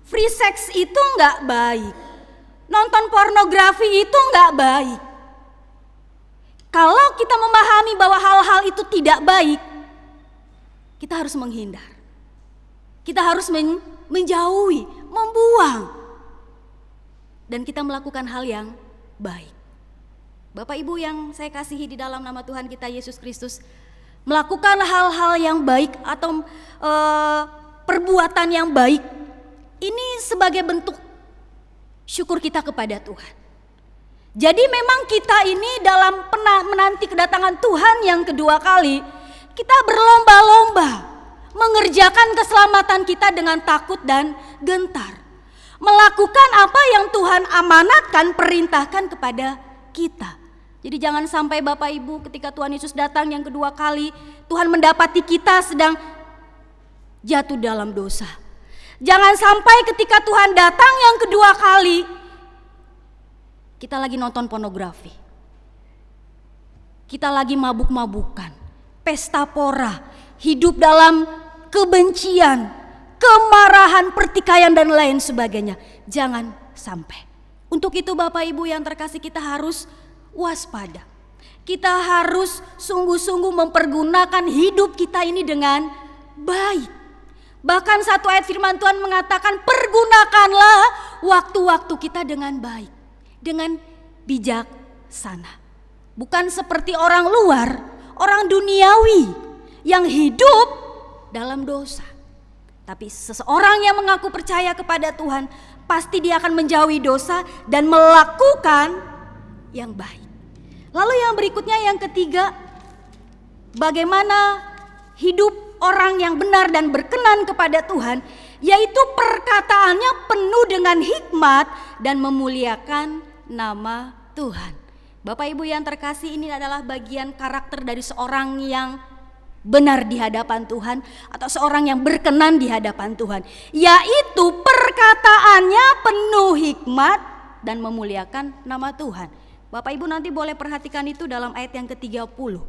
free sex itu gak baik, nonton pornografi itu gak baik. Kalau kita memahami bahwa hal-hal itu tidak baik, kita harus menghindar. Kita harus menjauhi, membuang. Dan kita melakukan hal yang baik. Bapak Ibu yang saya kasihi di dalam nama Tuhan kita Yesus Kristus, melakukan hal-hal yang baik atau perbuatan yang baik, ini sebagai bentuk syukur kita kepada Tuhan. Jadi memang kita ini dalam menanti kedatangan Tuhan yang kedua kali, kita berlomba-lomba mengerjakan keselamatan kita dengan takut dan gentar. Melakukan apa yang Tuhan amanatkan, perintahkan kepada kita. Jadi jangan sampai Bapak Ibu ketika Tuhan Yesus datang yang kedua kali, Tuhan mendapati kita sedang jatuh dalam dosa. Jangan sampai ketika Tuhan datang yang kedua kali, kita lagi nonton pornografi, kita lagi mabuk-mabukan, pesta pora, hidup dalam kebencian, kemarahan, pertikaian dan lain sebagainya. Jangan sampai. Untuk itu Bapak Ibu yang terkasih, kita harus waspada. Kita harus sungguh-sungguh mempergunakan hidup kita ini dengan baik. Bahkan satu ayat firman Tuhan mengatakan, pergunakanlah waktu-waktu kita dengan baik, dengan bijaksana. Bukan seperti orang luar, orang duniawi yang hidup dalam dosa. Tapi seseorang yang mengaku percaya kepada Tuhan, pasti dia akan menjauhi dosa dan melakukan yang baik. Lalu yang berikutnya, yang ketiga, bagaimana hidup orang yang benar dan berkenan kepada Tuhan, yaitu perkataannya penuh dengan hikmat dan memuliakan nama Tuhan. Bapak Ibu yang terkasih, ini adalah bagian karakter dari seorang yang benar di hadapan Tuhan atau seorang yang berkenan di hadapan Tuhan, yaitu perkataannya penuh hikmat dan memuliakan nama Tuhan. Bapak Ibu nanti boleh perhatikan itu dalam ayat yang ke-30.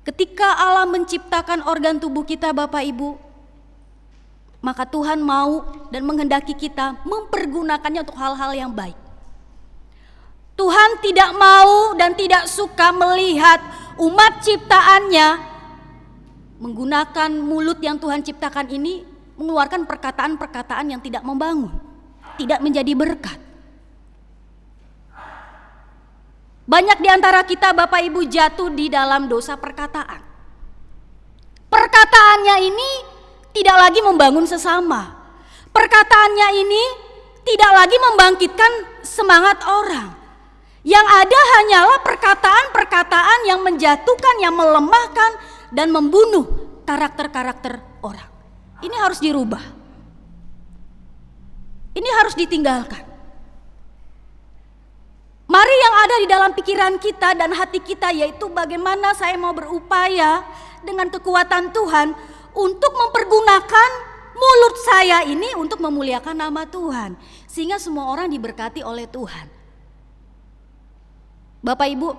Ketika Allah menciptakan organ tubuh kita Bapak Ibu, maka Tuhan mau dan menghendaki kita mempergunakannya untuk hal-hal yang baik. Tuhan tidak mau dan tidak suka melihat umat ciptaannya menggunakan mulut yang Tuhan ciptakan ini mengeluarkan perkataan-perkataan yang tidak membangun, tidak menjadi berkat. Banyak di antara kita Bapak Ibu jatuh di dalam dosa perkataan. Perkataannya ini tidak lagi membangun sesama. Perkataannya ini tidak lagi membangkitkan semangat orang. Yang ada hanyalah perkataan-perkataan yang menjatuhkan, yang melemahkan dan membunuh karakter-karakter orang. Ini harus dirubah. Ini harus ditinggalkan. Mari yang ada di dalam pikiran kita dan hati kita, yaitu bagaimana saya mau berupaya dengan kekuatan Tuhan untuk mempergunakan mulut saya ini untuk memuliakan nama Tuhan, sehingga semua orang diberkati oleh Tuhan. Bapak Ibu,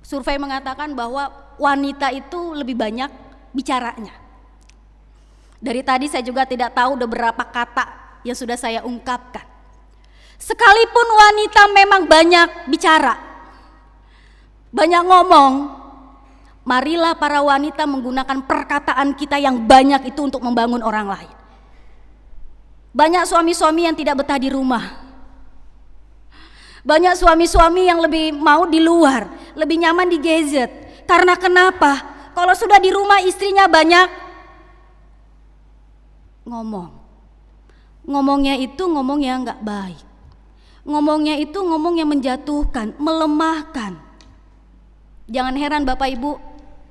survei mengatakan bahwa wanita itu lebih banyak bicaranya. Dari tadi saya juga tidak tahu udah berapa kata yang sudah saya ungkapkan. Sekalipun wanita memang banyak bicara, banyak ngomong, marilah para wanita menggunakan perkataan kita yang banyak itu untuk membangun orang lain. Banyak suami-suami yang tidak betah di rumah. Banyak suami-suami yang lebih mau di luar, lebih nyaman di gadget. Karena kenapa? Kalau sudah di rumah istrinya banyak ngomong. Ngomongnya itu ngomong yang gak baik. Ngomongnya itu ngomong yang menjatuhkan, melemahkan. Jangan heran Bapak Ibu,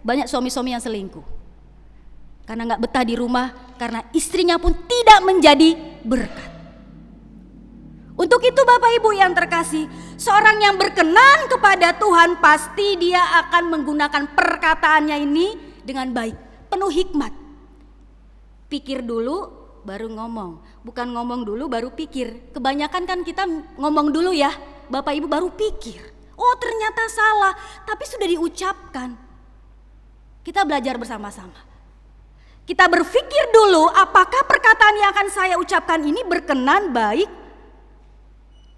banyak suami-suami yang selingkuh. Karena gak betah di rumah, karena istrinya pun tidak menjadi berkat. Untuk itu Bapak Ibu yang terkasih, seorang yang berkenan kepada Tuhan pasti dia akan menggunakan perkataannya ini dengan baik, penuh hikmat. Pikir dulu baru ngomong, bukan ngomong dulu baru pikir. Kebanyakan kan kita ngomong dulu ya, Bapak Ibu baru pikir. Oh ternyata salah, tapi sudah diucapkan. Kita belajar bersama-sama. Kita berpikir dulu apakah perkataan yang akan saya ucapkan ini berkenan, baik,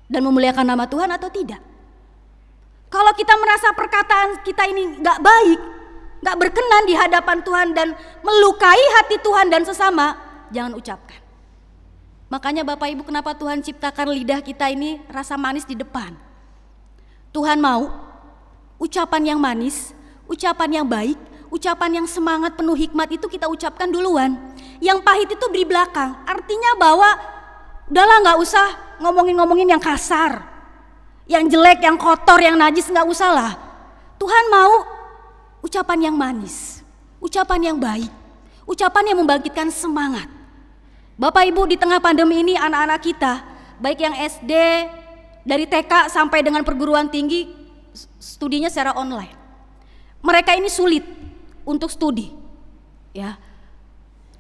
dan memuliakan nama Tuhan atau tidak. Kalau kita merasa perkataan kita ini gak baik, gak berkenan di hadapan Tuhan dan melukai hati Tuhan dan sesama, jangan ucapkan. Makanya Bapak Ibu, kenapa Tuhan ciptakan lidah kita ini rasa manis di depan. Tuhan mau ucapan yang manis, ucapan yang baik, ucapan yang semangat penuh hikmat itu kita ucapkan duluan. Yang pahit itu di belakang. Artinya bahwa udahlah gak usah ngomongin yang kasar, yang jelek, yang kotor, yang najis, gak usah lah. Tuhan mau ucapan yang manis, ucapan yang baik, ucapan yang membangkitkan semangat. Bapak Ibu, di tengah pandemi ini anak-anak kita, baik yang SD, dari TK sampai dengan perguruan tinggi, studinya secara online. Mereka ini sulit untuk studi, ya.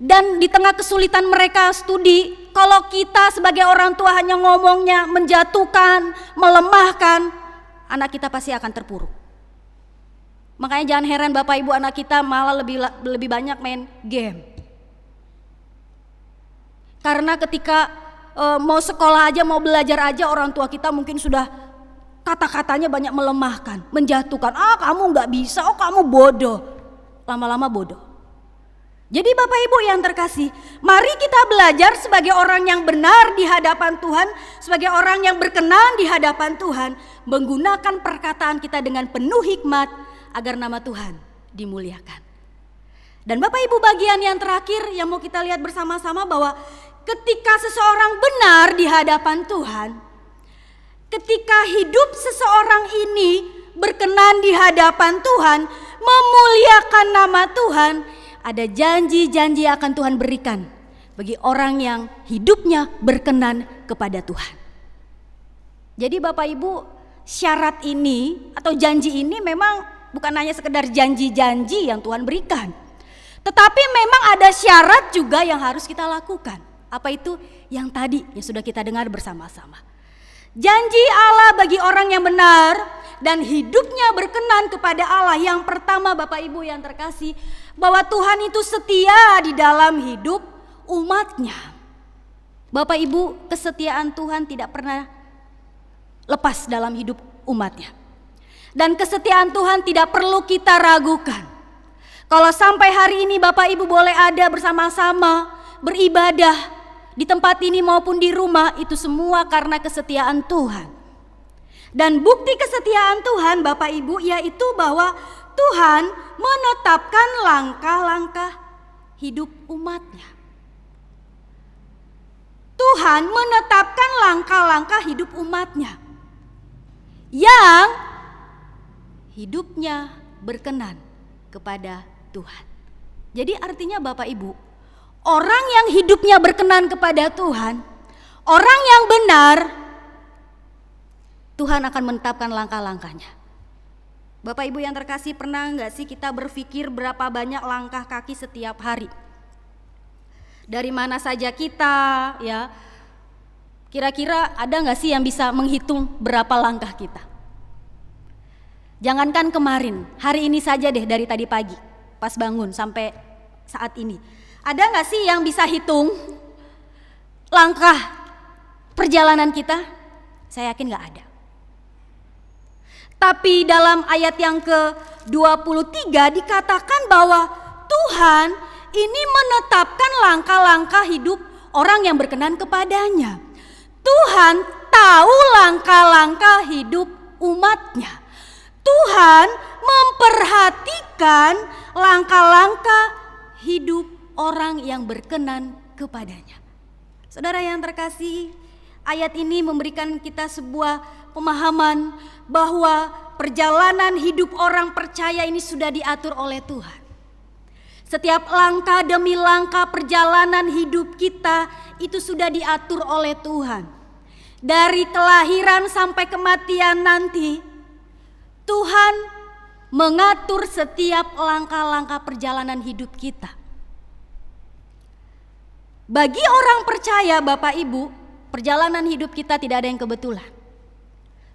Dan di tengah kesulitan mereka studi, kalau kita sebagai orang tua hanya ngomongnya menjatuhkan, melemahkan, anak kita pasti akan terpuruk. Makanya jangan heran Bapak Ibu, anak kita malah lebih banyak main game. Karena ketika mau sekolah aja, mau belajar aja, orang tua kita mungkin sudah kata-katanya banyak melemahkan, menjatuhkan. Ah kamu gak bisa, oh kamu bodoh. Lama-lama bodoh. Jadi Bapak Ibu yang terkasih, mari kita belajar sebagai orang yang benar di hadapan Tuhan, sebagai orang yang berkenan di hadapan Tuhan, menggunakan perkataan kita dengan penuh hikmat agar nama Tuhan dimuliakan. Dan Bapak Ibu, bagian yang terakhir yang mau kita lihat bersama-sama bahwa ketika seseorang benar di hadapan Tuhan, ketika hidup seseorang ini berkenan di hadapan Tuhan, memuliakan nama Tuhan, ada janji-janji akan Tuhan berikan bagi orang yang hidupnya berkenan kepada Tuhan. Jadi Bapak Ibu, syarat ini atau janji ini memang bukan hanya sekedar janji-janji yang Tuhan berikan, tetapi memang ada syarat juga yang harus kita lakukan. Apa itu? Yang tadi yang sudah kita dengar bersama-sama. Janji Allah bagi orang yang benar dan hidupnya berkenan kepada Allah. Yang pertama Bapak Ibu yang terkasih, bahwa Tuhan itu setia di dalam hidup umatnya. Bapak Ibu, kesetiaan Tuhan tidak pernah lepas dalam hidup umatnya. Dan kesetiaan Tuhan tidak perlu kita ragukan. Kalau sampai hari ini Bapak Ibu boleh ada bersama-sama beribadah di tempat ini maupun di rumah, itu semua karena kesetiaan Tuhan. Dan bukti kesetiaan Tuhan Bapak Ibu yaitu bahwa Tuhan menetapkan langkah-langkah hidup umatnya. Tuhan menetapkan langkah-langkah hidup umatnya yang hidupnya berkenan kepada Tuhan. Jadi artinya Bapak Ibu, orang yang hidupnya berkenan kepada Tuhan, orang yang benar, Tuhan akan menetapkan langkah-langkahnya. Bapak Ibu yang terkasih, pernah enggak sih kita berpikir berapa banyak langkah kaki setiap hari? Dari mana saja kita, ya? Kira-kira ada enggak sih yang bisa menghitung berapa langkah kita? Jangankan kemarin, hari ini saja deh, dari tadi pagi pas bangun sampai saat ini. Ada gak sih yang bisa hitung langkah perjalanan kita? Saya yakin gak ada. Tapi dalam ayat yang ke-23 dikatakan bahwa Tuhan ini menetapkan langkah-langkah hidup orang yang berkenan kepadanya. Tuhan tahu langkah-langkah hidup umatnya. Tuhan memperhatikan langkah-langkah hidup orang yang berkenan kepadanya. Saudara yang terkasih, ayat ini memberikan kita sebuah pemahaman bahwa perjalanan hidup orang percaya ini sudah diatur oleh Tuhan. Setiap langkah demi langkah perjalanan hidup kita itu sudah diatur oleh Tuhan. Dari kelahiran sampai kematian nanti, Tuhan mengatur setiap langkah-langkah perjalanan hidup kita. Bagi orang percaya Bapak Ibu, perjalanan hidup kita tidak ada yang kebetulan.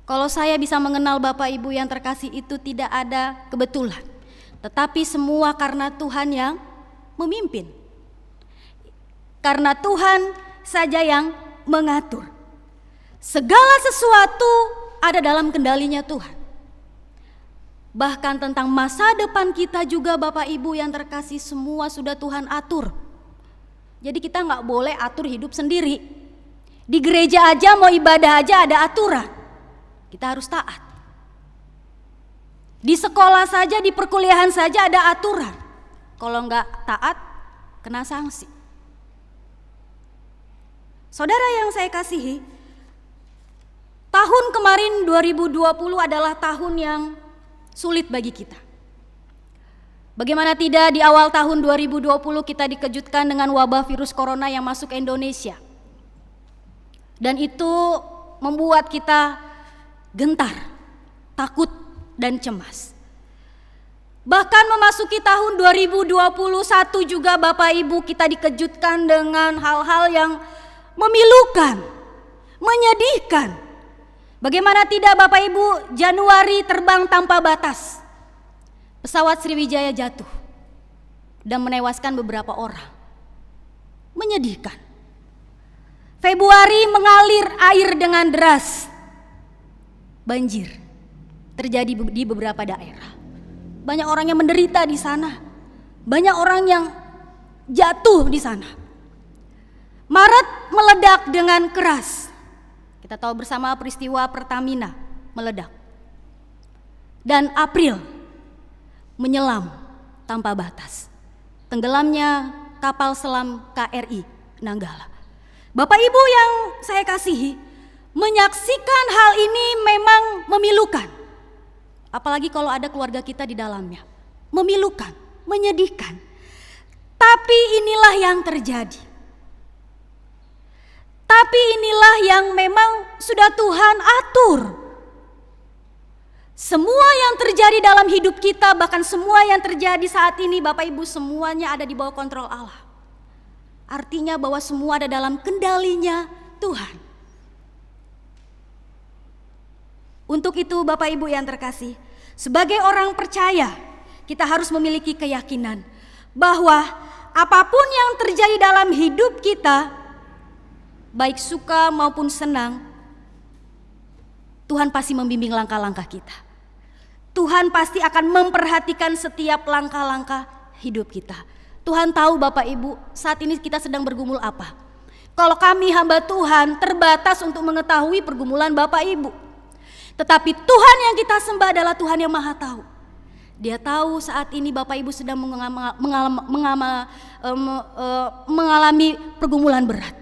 Kalau saya bisa mengenal Bapak Ibu yang terkasih, itu tidak ada kebetulan. Tetapi semua karena Tuhan yang memimpin. Karena Tuhan saja yang mengatur. Segala sesuatu ada dalam kendalinya Tuhan. Bahkan tentang masa depan kita juga Bapak Ibu yang terkasih, semua sudah Tuhan atur. Jadi kita gak boleh atur hidup sendiri. Di gereja aja mau ibadah aja ada aturan. Kita harus taat. Di sekolah saja, di perkuliahan saja ada aturan. Kalau gak taat, kena sanksi. Saudara yang saya kasihi, tahun kemarin 2020 adalah tahun yang sulit bagi kita. Bagaimana tidak, di awal tahun 2020 kita dikejutkan dengan wabah virus corona yang masuk ke Indonesia. Dan itu membuat kita gentar, takut, dan cemas. Bahkan memasuki tahun 2021 juga Bapak Ibu kita dikejutkan dengan hal-hal yang memilukan, menyedihkan. Bagaimana tidak Bapak Ibu, Januari terbang tanpa batas. Pesawat Sriwijaya jatuh dan menewaskan beberapa orang. Menyedihkan. Februari mengalir air dengan deras. Banjir terjadi di beberapa daerah. Banyak orang yang menderita di sana. Banyak orang yang jatuh di sana. Maret meledak dengan keras. Kita tahu bersama peristiwa Pertamina meledak. Dan April menyelam tanpa batas. Tenggelamnya kapal selam KRI Nanggala. Bapak Ibu yang saya kasihi, menyaksikan hal ini memang memilukan. Apalagi kalau ada keluarga kita di dalamnya. Memilukan, menyedihkan. Tapi inilah yang terjadi. Tapi inilah yang memang sudah Tuhan atur. Semua yang terjadi dalam hidup kita, bahkan semua yang terjadi saat ini Bapak Ibu, semuanya ada di bawah kontrol Allah. Artinya bahwa semua ada dalam kendalinya Tuhan. Untuk itu Bapak Ibu yang terkasih, sebagai orang percaya kita harus memiliki keyakinan bahwa apapun yang terjadi dalam hidup kita, baik suka maupun senang, Tuhan pasti membimbing langkah-langkah kita. Tuhan pasti akan memperhatikan setiap langkah-langkah hidup kita. Tuhan tahu Bapak Ibu saat ini kita sedang bergumul apa. Kalau kami hamba Tuhan terbatas untuk mengetahui pergumulan Bapak Ibu. Tetapi Tuhan yang kita sembah adalah Tuhan yang Maha Tahu. Dia tahu saat ini Bapak Ibu sedang mengalami pergumulan berat.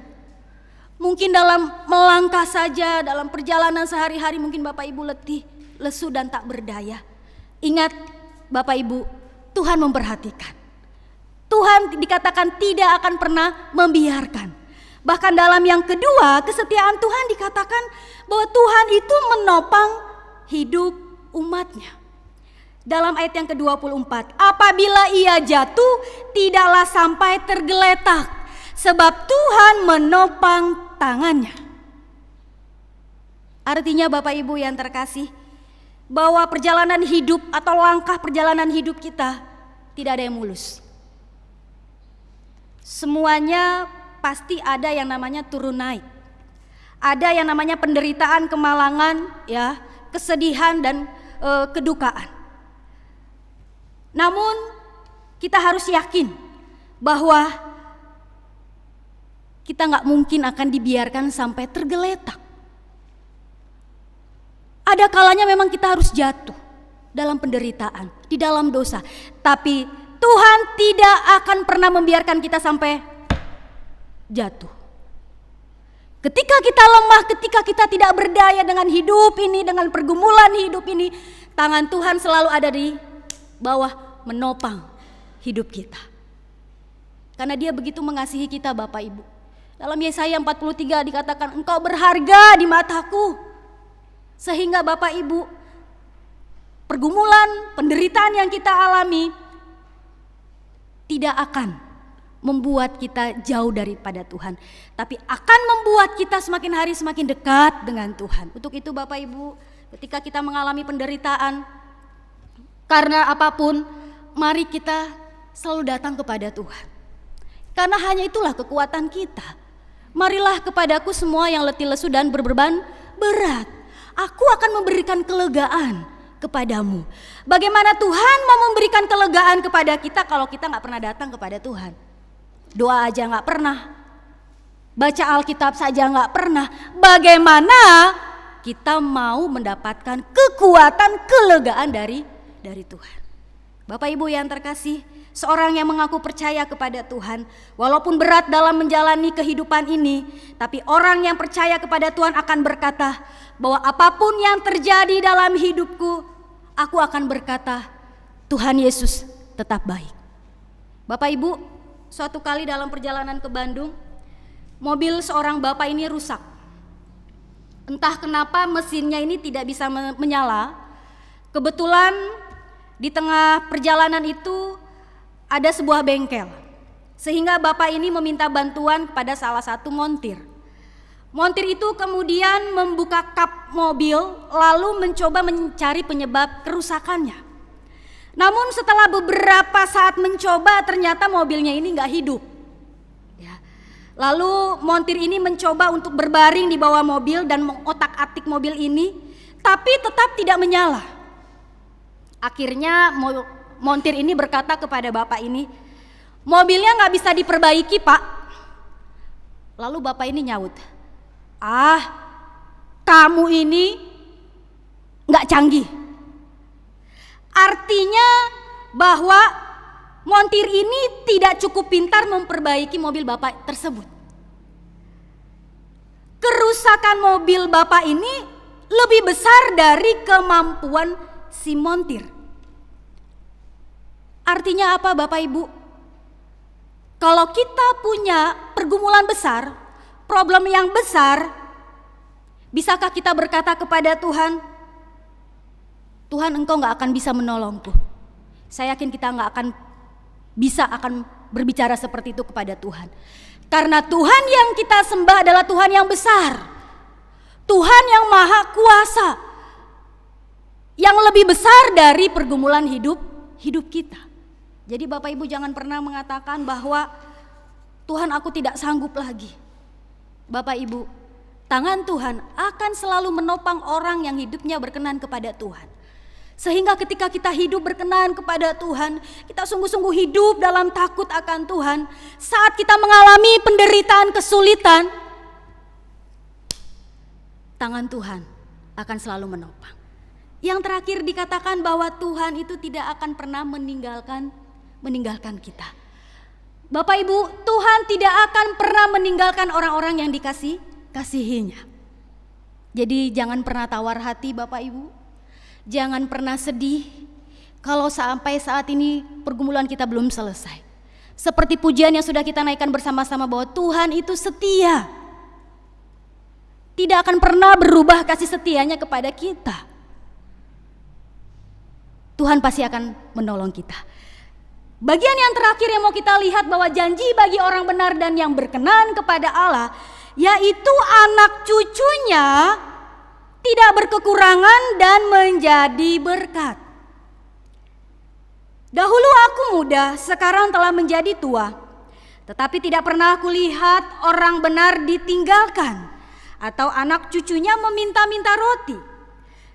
Mungkin dalam melangkah saja, dalam perjalanan sehari-hari mungkin Bapak Ibu letih, lesu dan tak berdaya. Ingat Bapak Ibu, Tuhan memperhatikan. Tuhan dikatakan tidak akan pernah membiarkan. Bahkan dalam yang kedua, kesetiaan Tuhan dikatakan bahwa Tuhan itu menopang hidup umatnya. Dalam ayat yang ke-24, apabila ia jatuh tidaklah sampai tergeletak, sebab Tuhan menopang tangannya. Artinya Bapak Ibu yang terkasih, bahwa perjalanan hidup atau langkah perjalanan hidup kita tidak ada yang mulus. Semuanya pasti ada yang namanya turun naik. Ada yang namanya penderitaan, kemalangan, ya, kesedihan dan kedukaan. Namun kita harus yakin bahwa kita nggak mungkin akan dibiarkan sampai tergeletak. Ada kalanya memang kita harus jatuh dalam penderitaan, di dalam dosa. Tapi Tuhan tidak akan pernah membiarkan kita sampai jatuh. Ketika kita lemah, ketika kita tidak berdaya dengan hidup ini, dengan pergumulan hidup ini, tangan Tuhan selalu ada di bawah menopang hidup kita. Karena Dia begitu mengasihi kita Bapak Ibu. Dalam Yesaya 43 dikatakan, engkau berharga di mataku. Sehingga Bapak Ibu, pergumulan, penderitaan yang kita alami tidak akan membuat kita jauh daripada Tuhan, tapi akan membuat kita semakin hari semakin dekat dengan Tuhan. Untuk itu Bapak Ibu, ketika kita mengalami penderitaan karena apapun, mari kita selalu datang kepada Tuhan. Karena hanya itulah kekuatan kita. Marilah kepadaku semua yang letih lesu dan berbeban berat, aku akan memberikan kelegaan kepadamu. Bagaimana Tuhan mau memberikan kelegaan kepada kita kalau kita gak pernah datang kepada Tuhan? Doa aja gak pernah, baca Alkitab saja gak pernah. Bagaimana kita mau mendapatkan kekuatan, kelegaan dari Tuhan? Bapak Ibu yang terkasih, seorang yang mengaku percaya kepada Tuhan, walaupun berat dalam menjalani kehidupan ini, tapi orang yang percaya kepada Tuhan akan berkata bahwa apapun yang terjadi dalam hidupku, aku akan berkata, Tuhan Yesus tetap baik. Bapak Ibu, suatu kali dalam perjalanan ke Bandung, mobil seorang bapak ini rusak. Entah kenapa mesinnya ini tidak bisa menyala. Kebetulan di tengah perjalanan itu ada sebuah bengkel. Sehingga bapak ini meminta bantuan kepada salah satu montir. Montir itu kemudian membuka kap mobil lalu mencoba mencari penyebab kerusakannya. Namun setelah beberapa saat mencoba ternyata mobilnya ini nggak hidup. Ya. Lalu montir ini mencoba untuk berbaring di bawah mobil dan mengotak-atik mobil ini, tapi tetap tidak menyala. Akhirnya montir ini berkata kepada bapak ini, mobilnya nggak bisa diperbaiki Pak. Lalu bapak ini nyaut, kamu ini nggak canggih. Artinya bahwa montir ini tidak cukup pintar memperbaiki mobil bapak tersebut. Kerusakan mobil bapak ini lebih besar dari kemampuan si montir. Artinya apa Bapak Ibu? Kalau kita punya pergumulan besar, problem yang besar, bisakah kita berkata kepada Tuhan, Tuhan engkau gak akan bisa menolongku. Saya yakin kita gak akan berbicara seperti itu kepada Tuhan. Karena Tuhan yang kita sembah adalah Tuhan yang besar, Tuhan yang maha kuasa, yang lebih besar dari pergumulan hidup kita. Jadi Bapak Ibu jangan pernah mengatakan bahwa Tuhan aku tidak sanggup lagi. Bapak Ibu, tangan Tuhan akan selalu menopang orang yang hidupnya berkenan kepada Tuhan. Sehingga ketika kita hidup berkenan kepada Tuhan, kita sungguh-sungguh hidup dalam takut akan Tuhan. Saat kita mengalami penderitaan, kesulitan, tangan Tuhan akan selalu menopang. Yang terakhir dikatakan bahwa Tuhan itu tidak akan pernah meninggalkan kita. Bapak Ibu, Tuhan tidak akan pernah meninggalkan orang-orang yang dikasihinya. Jadi jangan pernah tawar hati Bapak Ibu. Jangan pernah sedih kalau sampai saat ini pergumulan kita belum selesai. Seperti pujian yang sudah kita naikkan bersama-sama bahwa Tuhan itu setia. Tidak akan pernah berubah kasih setianya kepada kita. Tuhan pasti akan menolong kita. Bagian yang terakhir yang mau kita lihat bahwa janji bagi orang benar dan yang berkenan kepada Allah, yaitu anak cucunya tidak berkekurangan dan menjadi berkat. Dahulu aku muda, sekarang telah menjadi tua, tetapi tidak pernah aku lihat orang benar ditinggalkan atau anak cucunya meminta-minta roti.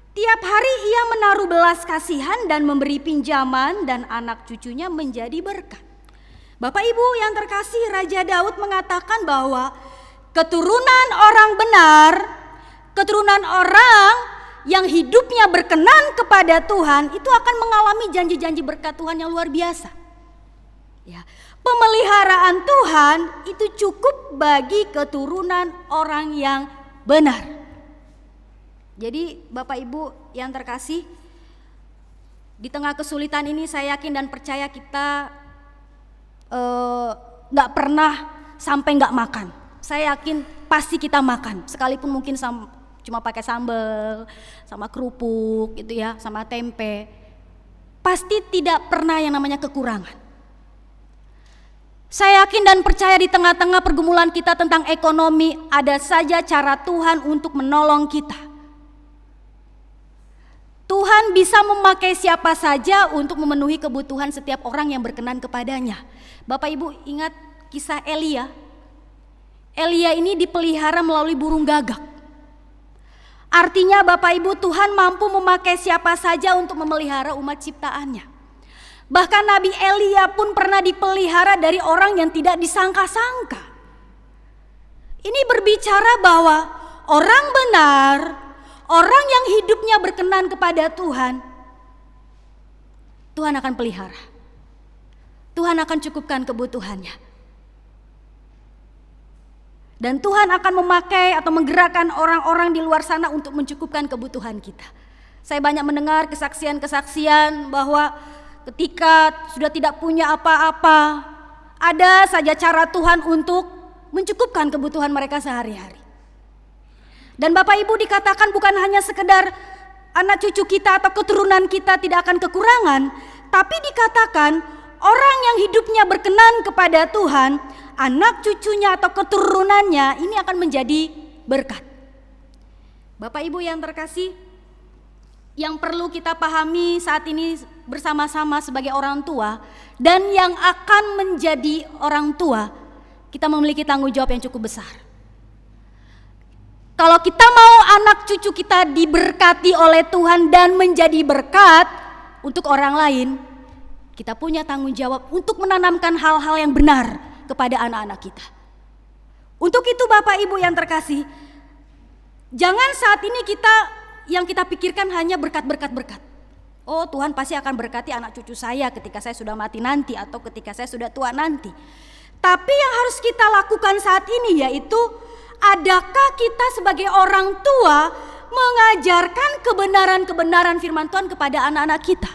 Tiap hari ia menaruh belas kasihan dan memberi pinjaman, dan anak cucunya menjadi berkat. Bapak Ibu yang terkasih, Raja Daud mengatakan bahwa keturunan orang benar, keturunan orang yang hidupnya berkenan kepada Tuhan itu akan mengalami janji-janji berkat Tuhan yang luar biasa. Ya, pemeliharaan Tuhan itu cukup bagi keturunan orang yang benar. Jadi Bapak Ibu yang terkasih, di tengah kesulitan ini saya yakin dan percaya kita gak pernah sampai gak makan. Saya yakin pasti kita makan, sekalipun mungkin cuma pakai sambal, sama kerupuk gitu ya, sama tempe. Pasti tidak pernah yang namanya kekurangan. Saya yakin dan percaya di tengah-tengah pergumulan kita tentang ekonomi, ada saja cara Tuhan untuk menolong kita. Tuhan bisa memakai siapa saja untuk memenuhi kebutuhan setiap orang yang berkenan kepadanya. Bapak Ibu ingat kisah Elia? Elia ini dipelihara melalui burung gagak. Artinya Bapak Ibu, Tuhan mampu memakai siapa saja untuk memelihara umat ciptaannya. Bahkan Nabi Elia pun pernah dipelihara dari orang yang tidak disangka-sangka. Ini berbicara bahwa orang benar, orang yang hidupnya berkenan kepada Tuhan, Tuhan akan pelihara. Tuhan akan cukupkan kebutuhannya. Dan Tuhan akan memakai atau menggerakkan orang-orang di luar sana untuk mencukupkan kebutuhan kita. Saya banyak mendengar kesaksian-kesaksian bahwa ketika sudah tidak punya apa-apa, ada saja cara Tuhan untuk mencukupkan kebutuhan mereka sehari-hari. Dan Bapak Ibu dikatakan bukan hanya sekedar anak cucu kita atau keturunan kita tidak akan kekurangan, tapi dikatakan orang yang hidupnya berkenan kepada Tuhan, anak cucunya atau keturunannya ini akan menjadi berkat. Bapak Ibu yang terkasih, yang perlu kita pahami saat ini bersama-sama sebagai orang tua dan yang akan menjadi orang tua, kita memiliki tanggung jawab yang cukup besar. Kalau kita mau anak cucu kita diberkati oleh Tuhan dan menjadi berkat untuk orang lain, kita punya tanggung jawab untuk menanamkan hal-hal yang benar kepada anak-anak kita. Untuk itu Bapak Ibu yang terkasih, jangan saat ini yang kita pikirkan hanya berkat-berkat. Oh, Tuhan pasti akan berkati anak cucu saya ketika saya sudah mati nanti atau ketika saya sudah tua nanti. Tapi yang harus kita lakukan saat ini yaitu, adakah kita sebagai orang tua mengajarkan kebenaran-kebenaran firman Tuhan kepada anak-anak kita?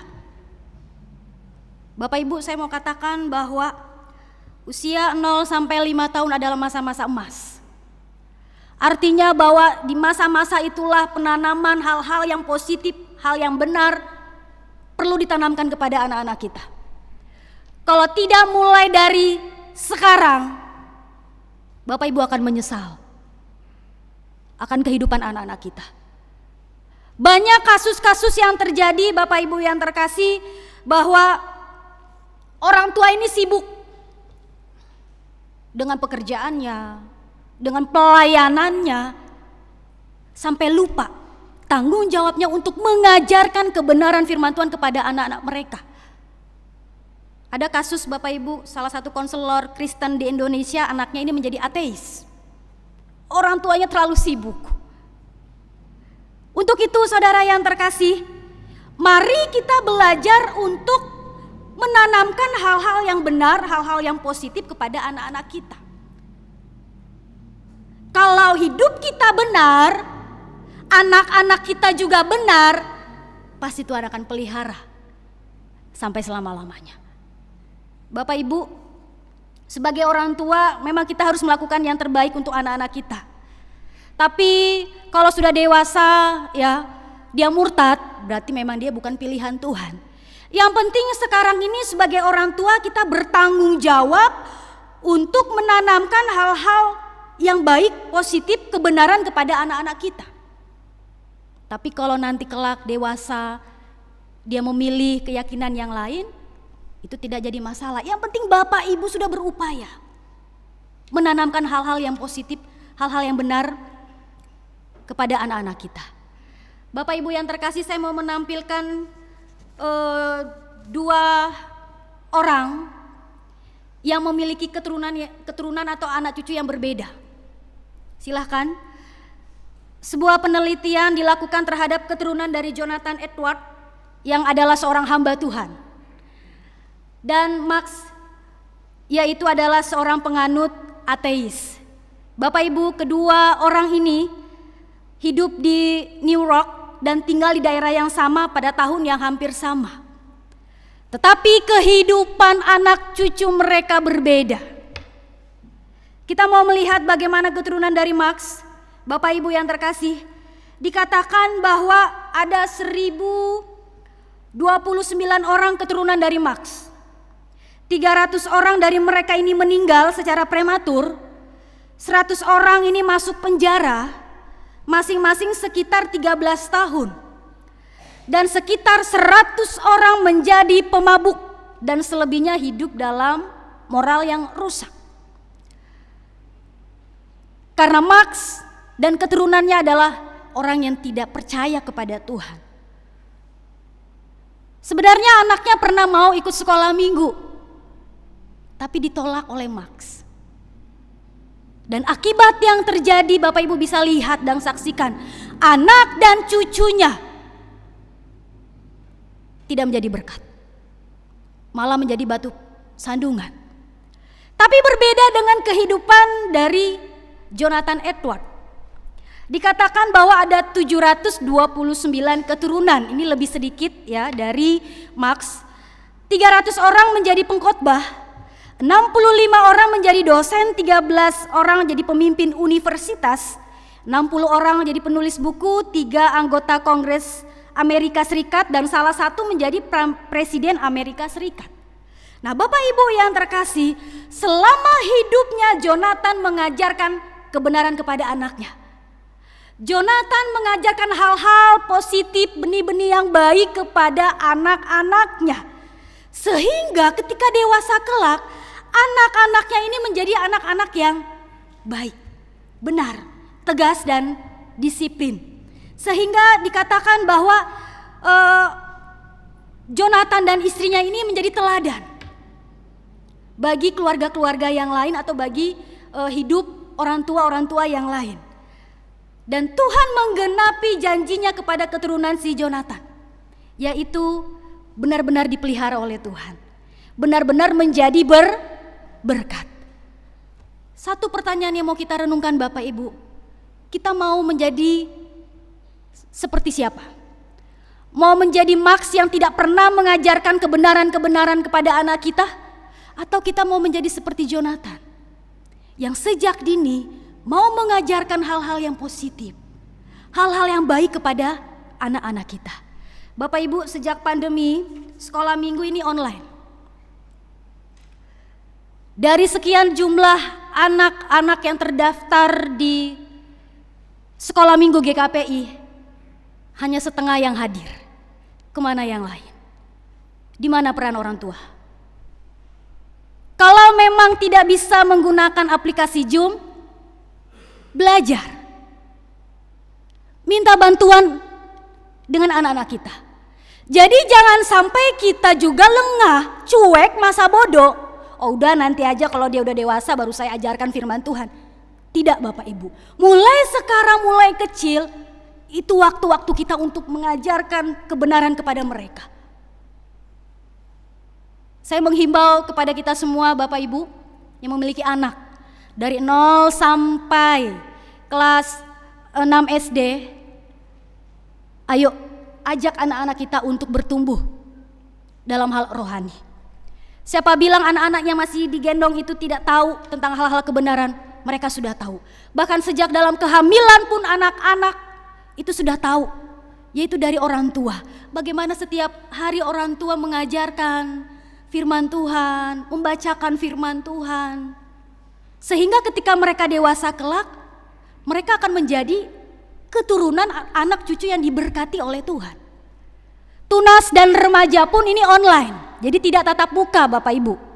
Bapak Ibu, saya mau katakan bahwa usia 0 sampai 5 tahun adalah masa-masa emas. Artinya bahwa di masa-masa itulah penanaman hal-hal yang positif, hal yang benar perlu ditanamkan kepada anak-anak kita. Kalau tidak mulai dari sekarang, Bapak Ibu akan menyesal akan kehidupan anak-anak kita. Banyak kasus-kasus yang terjadi Bapak Ibu yang terkasih, bahwa orang tua ini sibuk dengan pekerjaannya, dengan pelayanannya, sampai lupa tanggung jawabnya untuk mengajarkan kebenaran firman Tuhan kepada anak-anak mereka. Ada kasus Bapak Ibu, salah satu konselor Kristen di Indonesia, anaknya ini menjadi ateis. Orang tuanya terlalu sibuk. Untuk itu saudara yang terkasih, mari kita belajar untuk menanamkan hal-hal yang benar, hal-hal yang positif kepada anak-anak kita. Kalau hidup kita benar, anak-anak kita juga benar, pasti Tuhan akan pelihara sampai selama-lamanya. Bapak Ibu, sebagai orang tua memang kita harus melakukan yang terbaik untuk anak-anak kita. Tapi kalau sudah dewasa ya, dia murtad, berarti memang dia bukan pilihan Tuhan. Yang penting sekarang ini sebagai orang tua kita bertanggung jawab untuk menanamkan hal-hal yang baik, positif, kebenaran kepada anak-anak kita. Tapi kalau nanti kelak dewasa dia memilih keyakinan yang lain, itu tidak jadi masalah. Yang penting Bapak Ibu sudah berupaya menanamkan hal-hal yang positif, hal-hal yang benar kepada anak-anak kita. Bapak Ibu yang terkasih, saya mau menampilkan dua orang yang memiliki keturunan atau anak cucu yang berbeda. Silahkan. Sebuah penelitian dilakukan terhadap keturunan dari Jonathan Edward yang adalah seorang hamba Tuhan. Dan Max yaitu adalah seorang penganut ateis. Bapak Ibu, kedua orang ini hidup di New York dan tinggal di daerah yang sama pada tahun yang hampir sama. Tetapi kehidupan anak cucu mereka berbeda. Kita mau melihat bagaimana keturunan dari Max. Bapak Ibu yang terkasih, dikatakan bahwa ada 1029 orang keturunan dari Max. 300 orang dari mereka ini meninggal secara prematur. 100 orang ini masuk penjara, masing-masing sekitar 13 tahun. Dan sekitar 100 orang menjadi pemabuk dan selebihnya hidup dalam moral yang rusak. Karena Max dan keturunannya adalah orang yang tidak percaya kepada Tuhan. Sebenarnya anaknya pernah mau ikut sekolah minggu, tapi ditolak oleh Max. Dan akibat yang terjadi Bapak Ibu bisa lihat dan saksikan, anak dan cucunya tidak menjadi berkat, malah menjadi batu sandungan. Tapi berbeda dengan kehidupan dari Jonathan Edward. Dikatakan bahwa ada 729 keturunan, ini lebih sedikit ya dari Max. 300 orang menjadi pengkhotbah, 65 orang menjadi dosen, 13 orang menjadi pemimpin universitas, 60 orang menjadi penulis buku, 3 anggota Kongres Amerika Serikat, dan salah satu menjadi Presiden Amerika Serikat. Nah Bapak Ibu yang terkasih, selama hidupnya Jonathan mengajarkan kebenaran kepada anaknya. Jonathan mengajarkan hal-hal positif, benih-benih yang baik kepada anak-anaknya. Sehingga ketika dewasa kelak, anak-anaknya ini menjadi anak-anak yang baik, benar, tegas dan disiplin. Sehingga dikatakan bahwa Jonathan dan istrinya ini menjadi teladan bagi keluarga-keluarga yang lain atau bagi hidup orang tua yang lain. Dan Tuhan menggenapi janjinya kepada keturunan si Jonathan, yaitu benar-benar dipelihara oleh Tuhan, benar-benar menjadi berkat. Satu pertanyaan yang mau kita renungkan Bapak Ibu, kita mau menjadi seperti siapa? Mau menjadi Max yang tidak pernah mengajarkan kebenaran-kebenaran kepada anak kita? Atau kita mau menjadi seperti Jonathan yang sejak dini mau mengajarkan hal-hal yang positif, hal-hal yang baik kepada anak-anak kita? Bapak Ibu, sejak pandemi, sekolah minggu ini online. Dari sekian jumlah anak-anak yang terdaftar di sekolah minggu GKPI, hanya setengah yang hadir. Kemana yang lain? Di mana peran orang tua? Kalau memang tidak bisa menggunakan aplikasi Zoom, belajar. Minta bantuan dengan anak-anak kita. Jadi jangan sampai kita juga lengah, cuek, masa bodoh. Oh udah nanti aja kalau dia udah dewasa baru saya ajarkan firman Tuhan. Tidak Bapak Ibu, mulai sekarang, mulai kecil, itu waktu-waktu kita untuk mengajarkan kebenaran kepada mereka. Saya menghimbau kepada kita semua Bapak Ibu yang memiliki anak dari 0 sampai kelas 6 SD, ayo ajak anak-anak kita untuk bertumbuh dalam hal rohani. Siapa bilang anak-anak yang masih digendong itu tidak tahu tentang hal-hal kebenaran? Mereka sudah tahu. Bahkan sejak dalam kehamilan pun anak-anak itu sudah tahu, yaitu dari orang tua. Bagaimana setiap hari orang tua mengajarkan firman Tuhan, membacakan firman Tuhan. Sehingga ketika mereka dewasa kelak, mereka akan menjadi keturunan anak cucu yang diberkati oleh Tuhan. Tunas dan remaja pun ini online, jadi tidak tatap muka Bapak Ibu.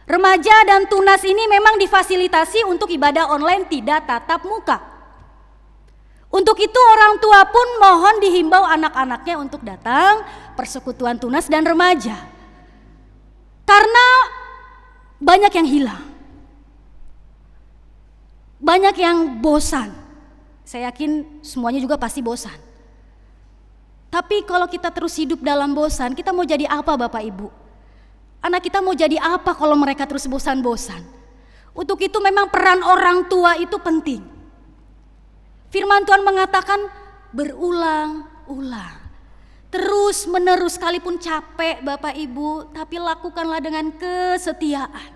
Remaja dan tunas ini memang difasilitasi untuk ibadah online tidak tatap muka. Untuk itu orang tua pun mohon dihimbau anak-anaknya untuk datang persekutuan tunas dan remaja. Karena banyak yang hilang. Banyak yang bosan. Saya yakin semuanya juga pasti bosan. Tapi kalau kita terus hidup dalam bosan, kita mau jadi apa Bapak Ibu? Anak kita mau jadi apa kalau mereka terus bosan-bosan? Untuk itu memang peran orang tua itu penting. Firman Tuhan mengatakan berulang-ulang. Terus menerus sekalipun capek Bapak Ibu, tapi lakukanlah dengan kesetiaan.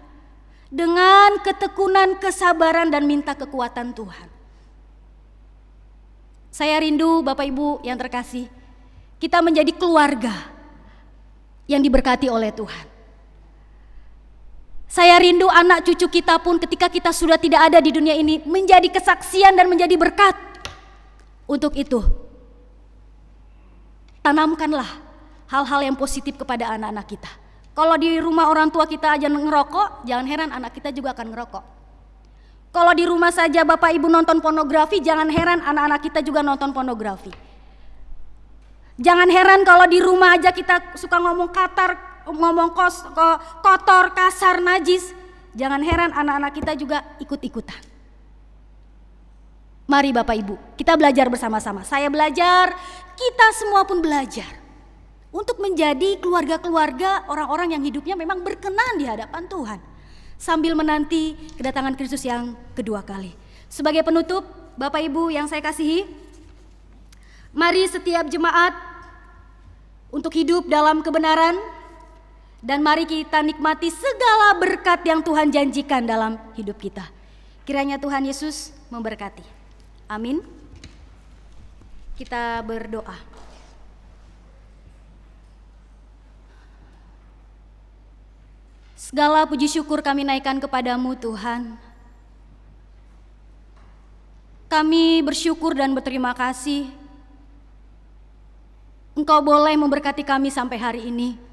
Dengan ketekunan, kesabaran dan minta kekuatan Tuhan. Saya rindu Bapak Ibu yang terkasih, kita menjadi keluarga yang diberkati oleh Tuhan. Saya rindu anak cucu kita pun ketika kita sudah tidak ada di dunia ini menjadi kesaksian dan menjadi berkat. Untuk itu, tanamkanlah hal-hal yang positif kepada anak-anak kita. Kalau di rumah orang tua kita aja ngerokok, jangan heran anak kita juga akan ngerokok. Kalau di rumah saja Bapak Ibu nonton pornografi, jangan heran anak-anak kita juga nonton pornografi. Jangan heran kalau di rumah aja kita suka ngomong kotor, kasar, najis. Jangan heran anak-anak kita juga ikut-ikutan. Mari Bapak Ibu, kita belajar bersama-sama. Saya belajar, kita semua pun belajar. Untuk menjadi keluarga-keluarga orang-orang yang hidupnya memang berkenan di hadapan Tuhan. Sambil menanti kedatangan Kristus yang kedua kali. Sebagai penutup, Bapak Ibu yang saya kasihi, mari setiap jemaat untuk hidup dalam kebenaran. Dan mari kita nikmati segala berkat yang Tuhan janjikan dalam hidup kita. Kiranya Tuhan Yesus memberkati. Amin. Kita berdoa. Segala puji syukur kami naikkan kepadamu Tuhan. Kami bersyukur dan berterima kasih Engkau boleh memberkati kami sampai hari ini.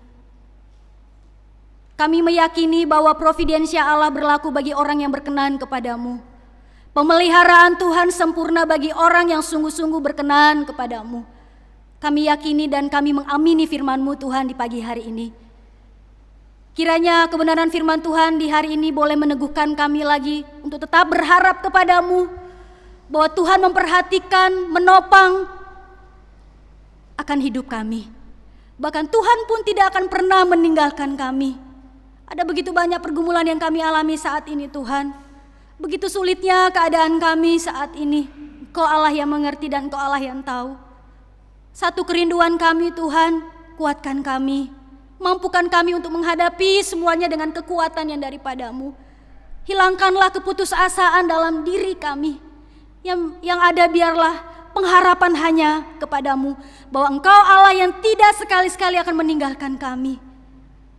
Kami meyakini bahwa providensia Allah berlaku bagi orang yang berkenan kepadamu. Pemeliharaan Tuhan sempurna bagi orang yang sungguh-sungguh berkenan kepadamu. Kami yakini dan kami mengamini firman-Mu Tuhan di pagi hari ini. Kiranya kebenaran firman Tuhan di hari ini boleh meneguhkan kami lagi untuk tetap berharap kepadamu. Bahwa Tuhan memperhatikan, menopang akan hidup kami. Bahkan Tuhan pun tidak akan pernah meninggalkan kami. Ada begitu banyak pergumulan yang kami alami saat ini Tuhan. Begitu sulitnya keadaan kami saat ini. Engkau Allah yang mengerti dan Engkau Allah yang tahu. Satu kerinduan kami Tuhan, kuatkan kami. Mampukan kami untuk menghadapi semuanya dengan kekuatan yang daripadamu. Hilangkanlah keputusasaan dalam diri kami. Yang ada biarlah pengharapan hanya kepadamu. Bahwa Engkau Allah yang tidak sekali-sekali akan meninggalkan kami.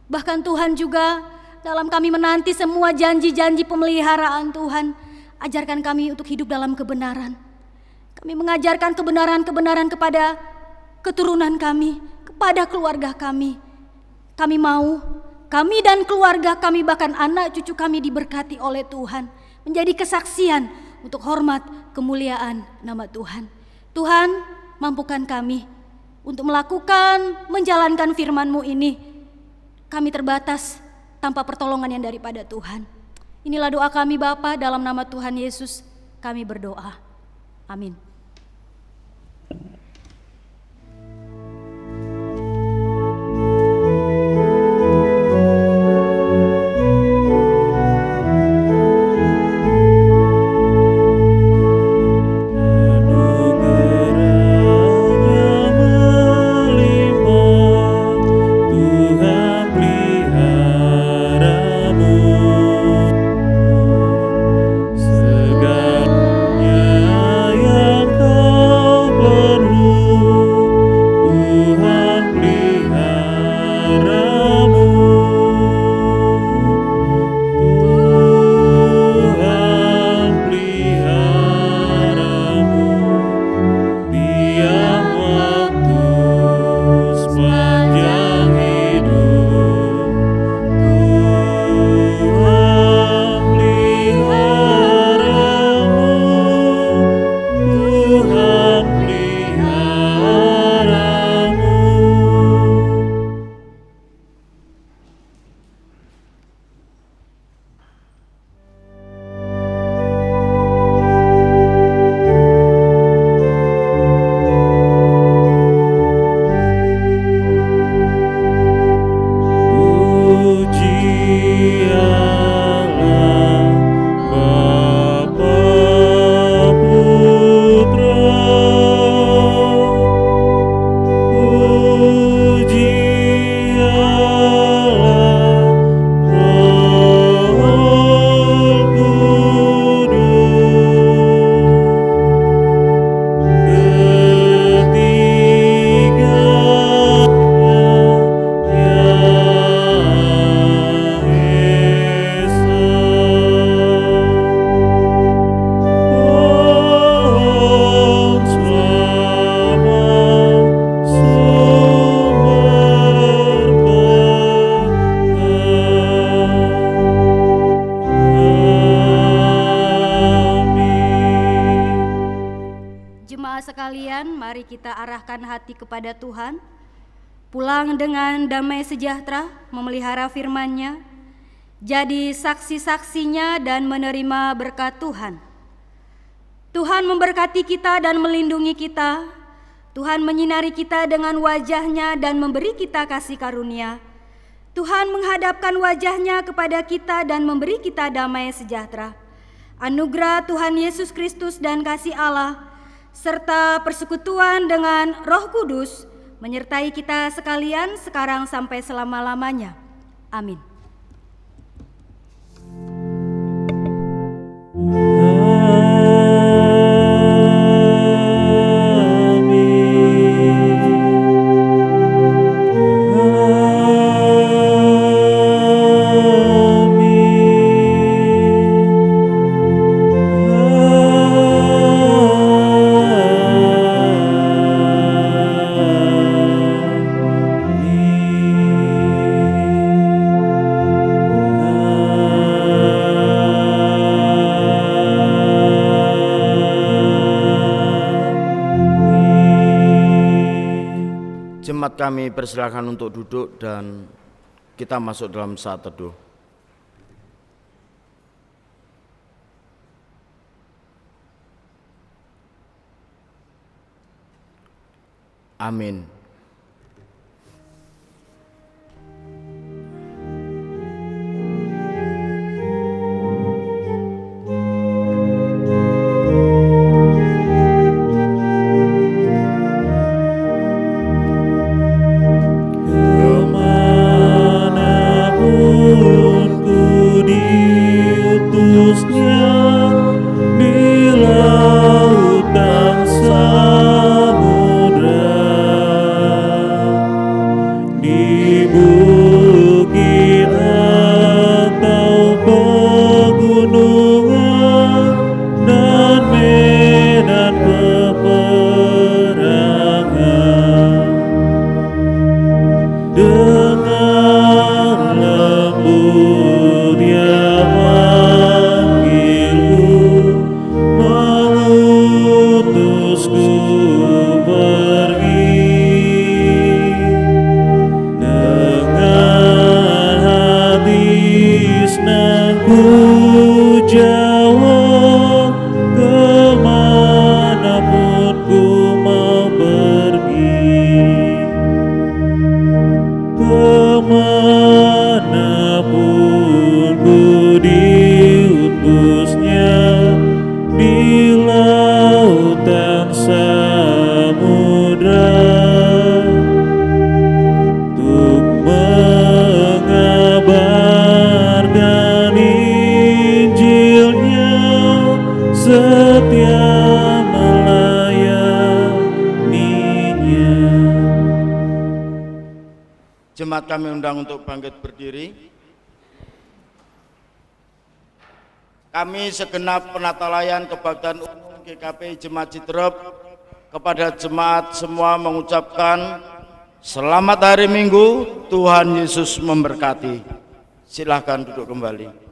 Bahkan Tuhan juga dalam kami menanti semua janji-janji pemeliharaan Tuhan. Ajarkan kami untuk hidup dalam kebenaran. Kami mengajarkan kebenaran-kebenaran kepada keturunan kami, kepada keluarga kami. Kami mau, kami dan keluarga kami bahkan anak cucu kami diberkati oleh Tuhan. Menjadi kesaksian untuk hormat kemuliaan nama Tuhan. Tuhan mampukan kami. untuk melakukan, menjalankan firman-Mu ini. Kami terbatas tanpa pertolongan yang daripada Tuhan. Inilah doa kami Bapa, dalam nama Tuhan Yesus kami berdoa. Amin. Mari kita arahkan hati kepada Tuhan, pulang dengan damai sejahtera, memelihara firman-Nya, jadi saksi-saksinya dan menerima berkat Tuhan. Tuhan memberkati kita dan melindungi kita. Tuhan menyinari kita dengan wajah-Nya dan memberi kita kasih karunia. Tuhan menghadapkan wajah-Nya kepada kita dan memberi kita damai sejahtera. Anugerah Tuhan Yesus Kristus dan kasih Allah serta persekutuan dengan Roh Kudus menyertai kita sekalian sekarang sampai selama-lamanya. Amin. Jemaat kami persilakan untuk duduk dan kita masuk dalam saat teduh. Amin. Di lautan samudra Jemaat kami undang untuk bangkit berdiri. Kami segenap penata layan kebaktian umum GKP Jemaat Citrep kepada jemaat semua mengucapkan selamat hari Minggu, Tuhan Yesus memberkati. Silahkan duduk kembali.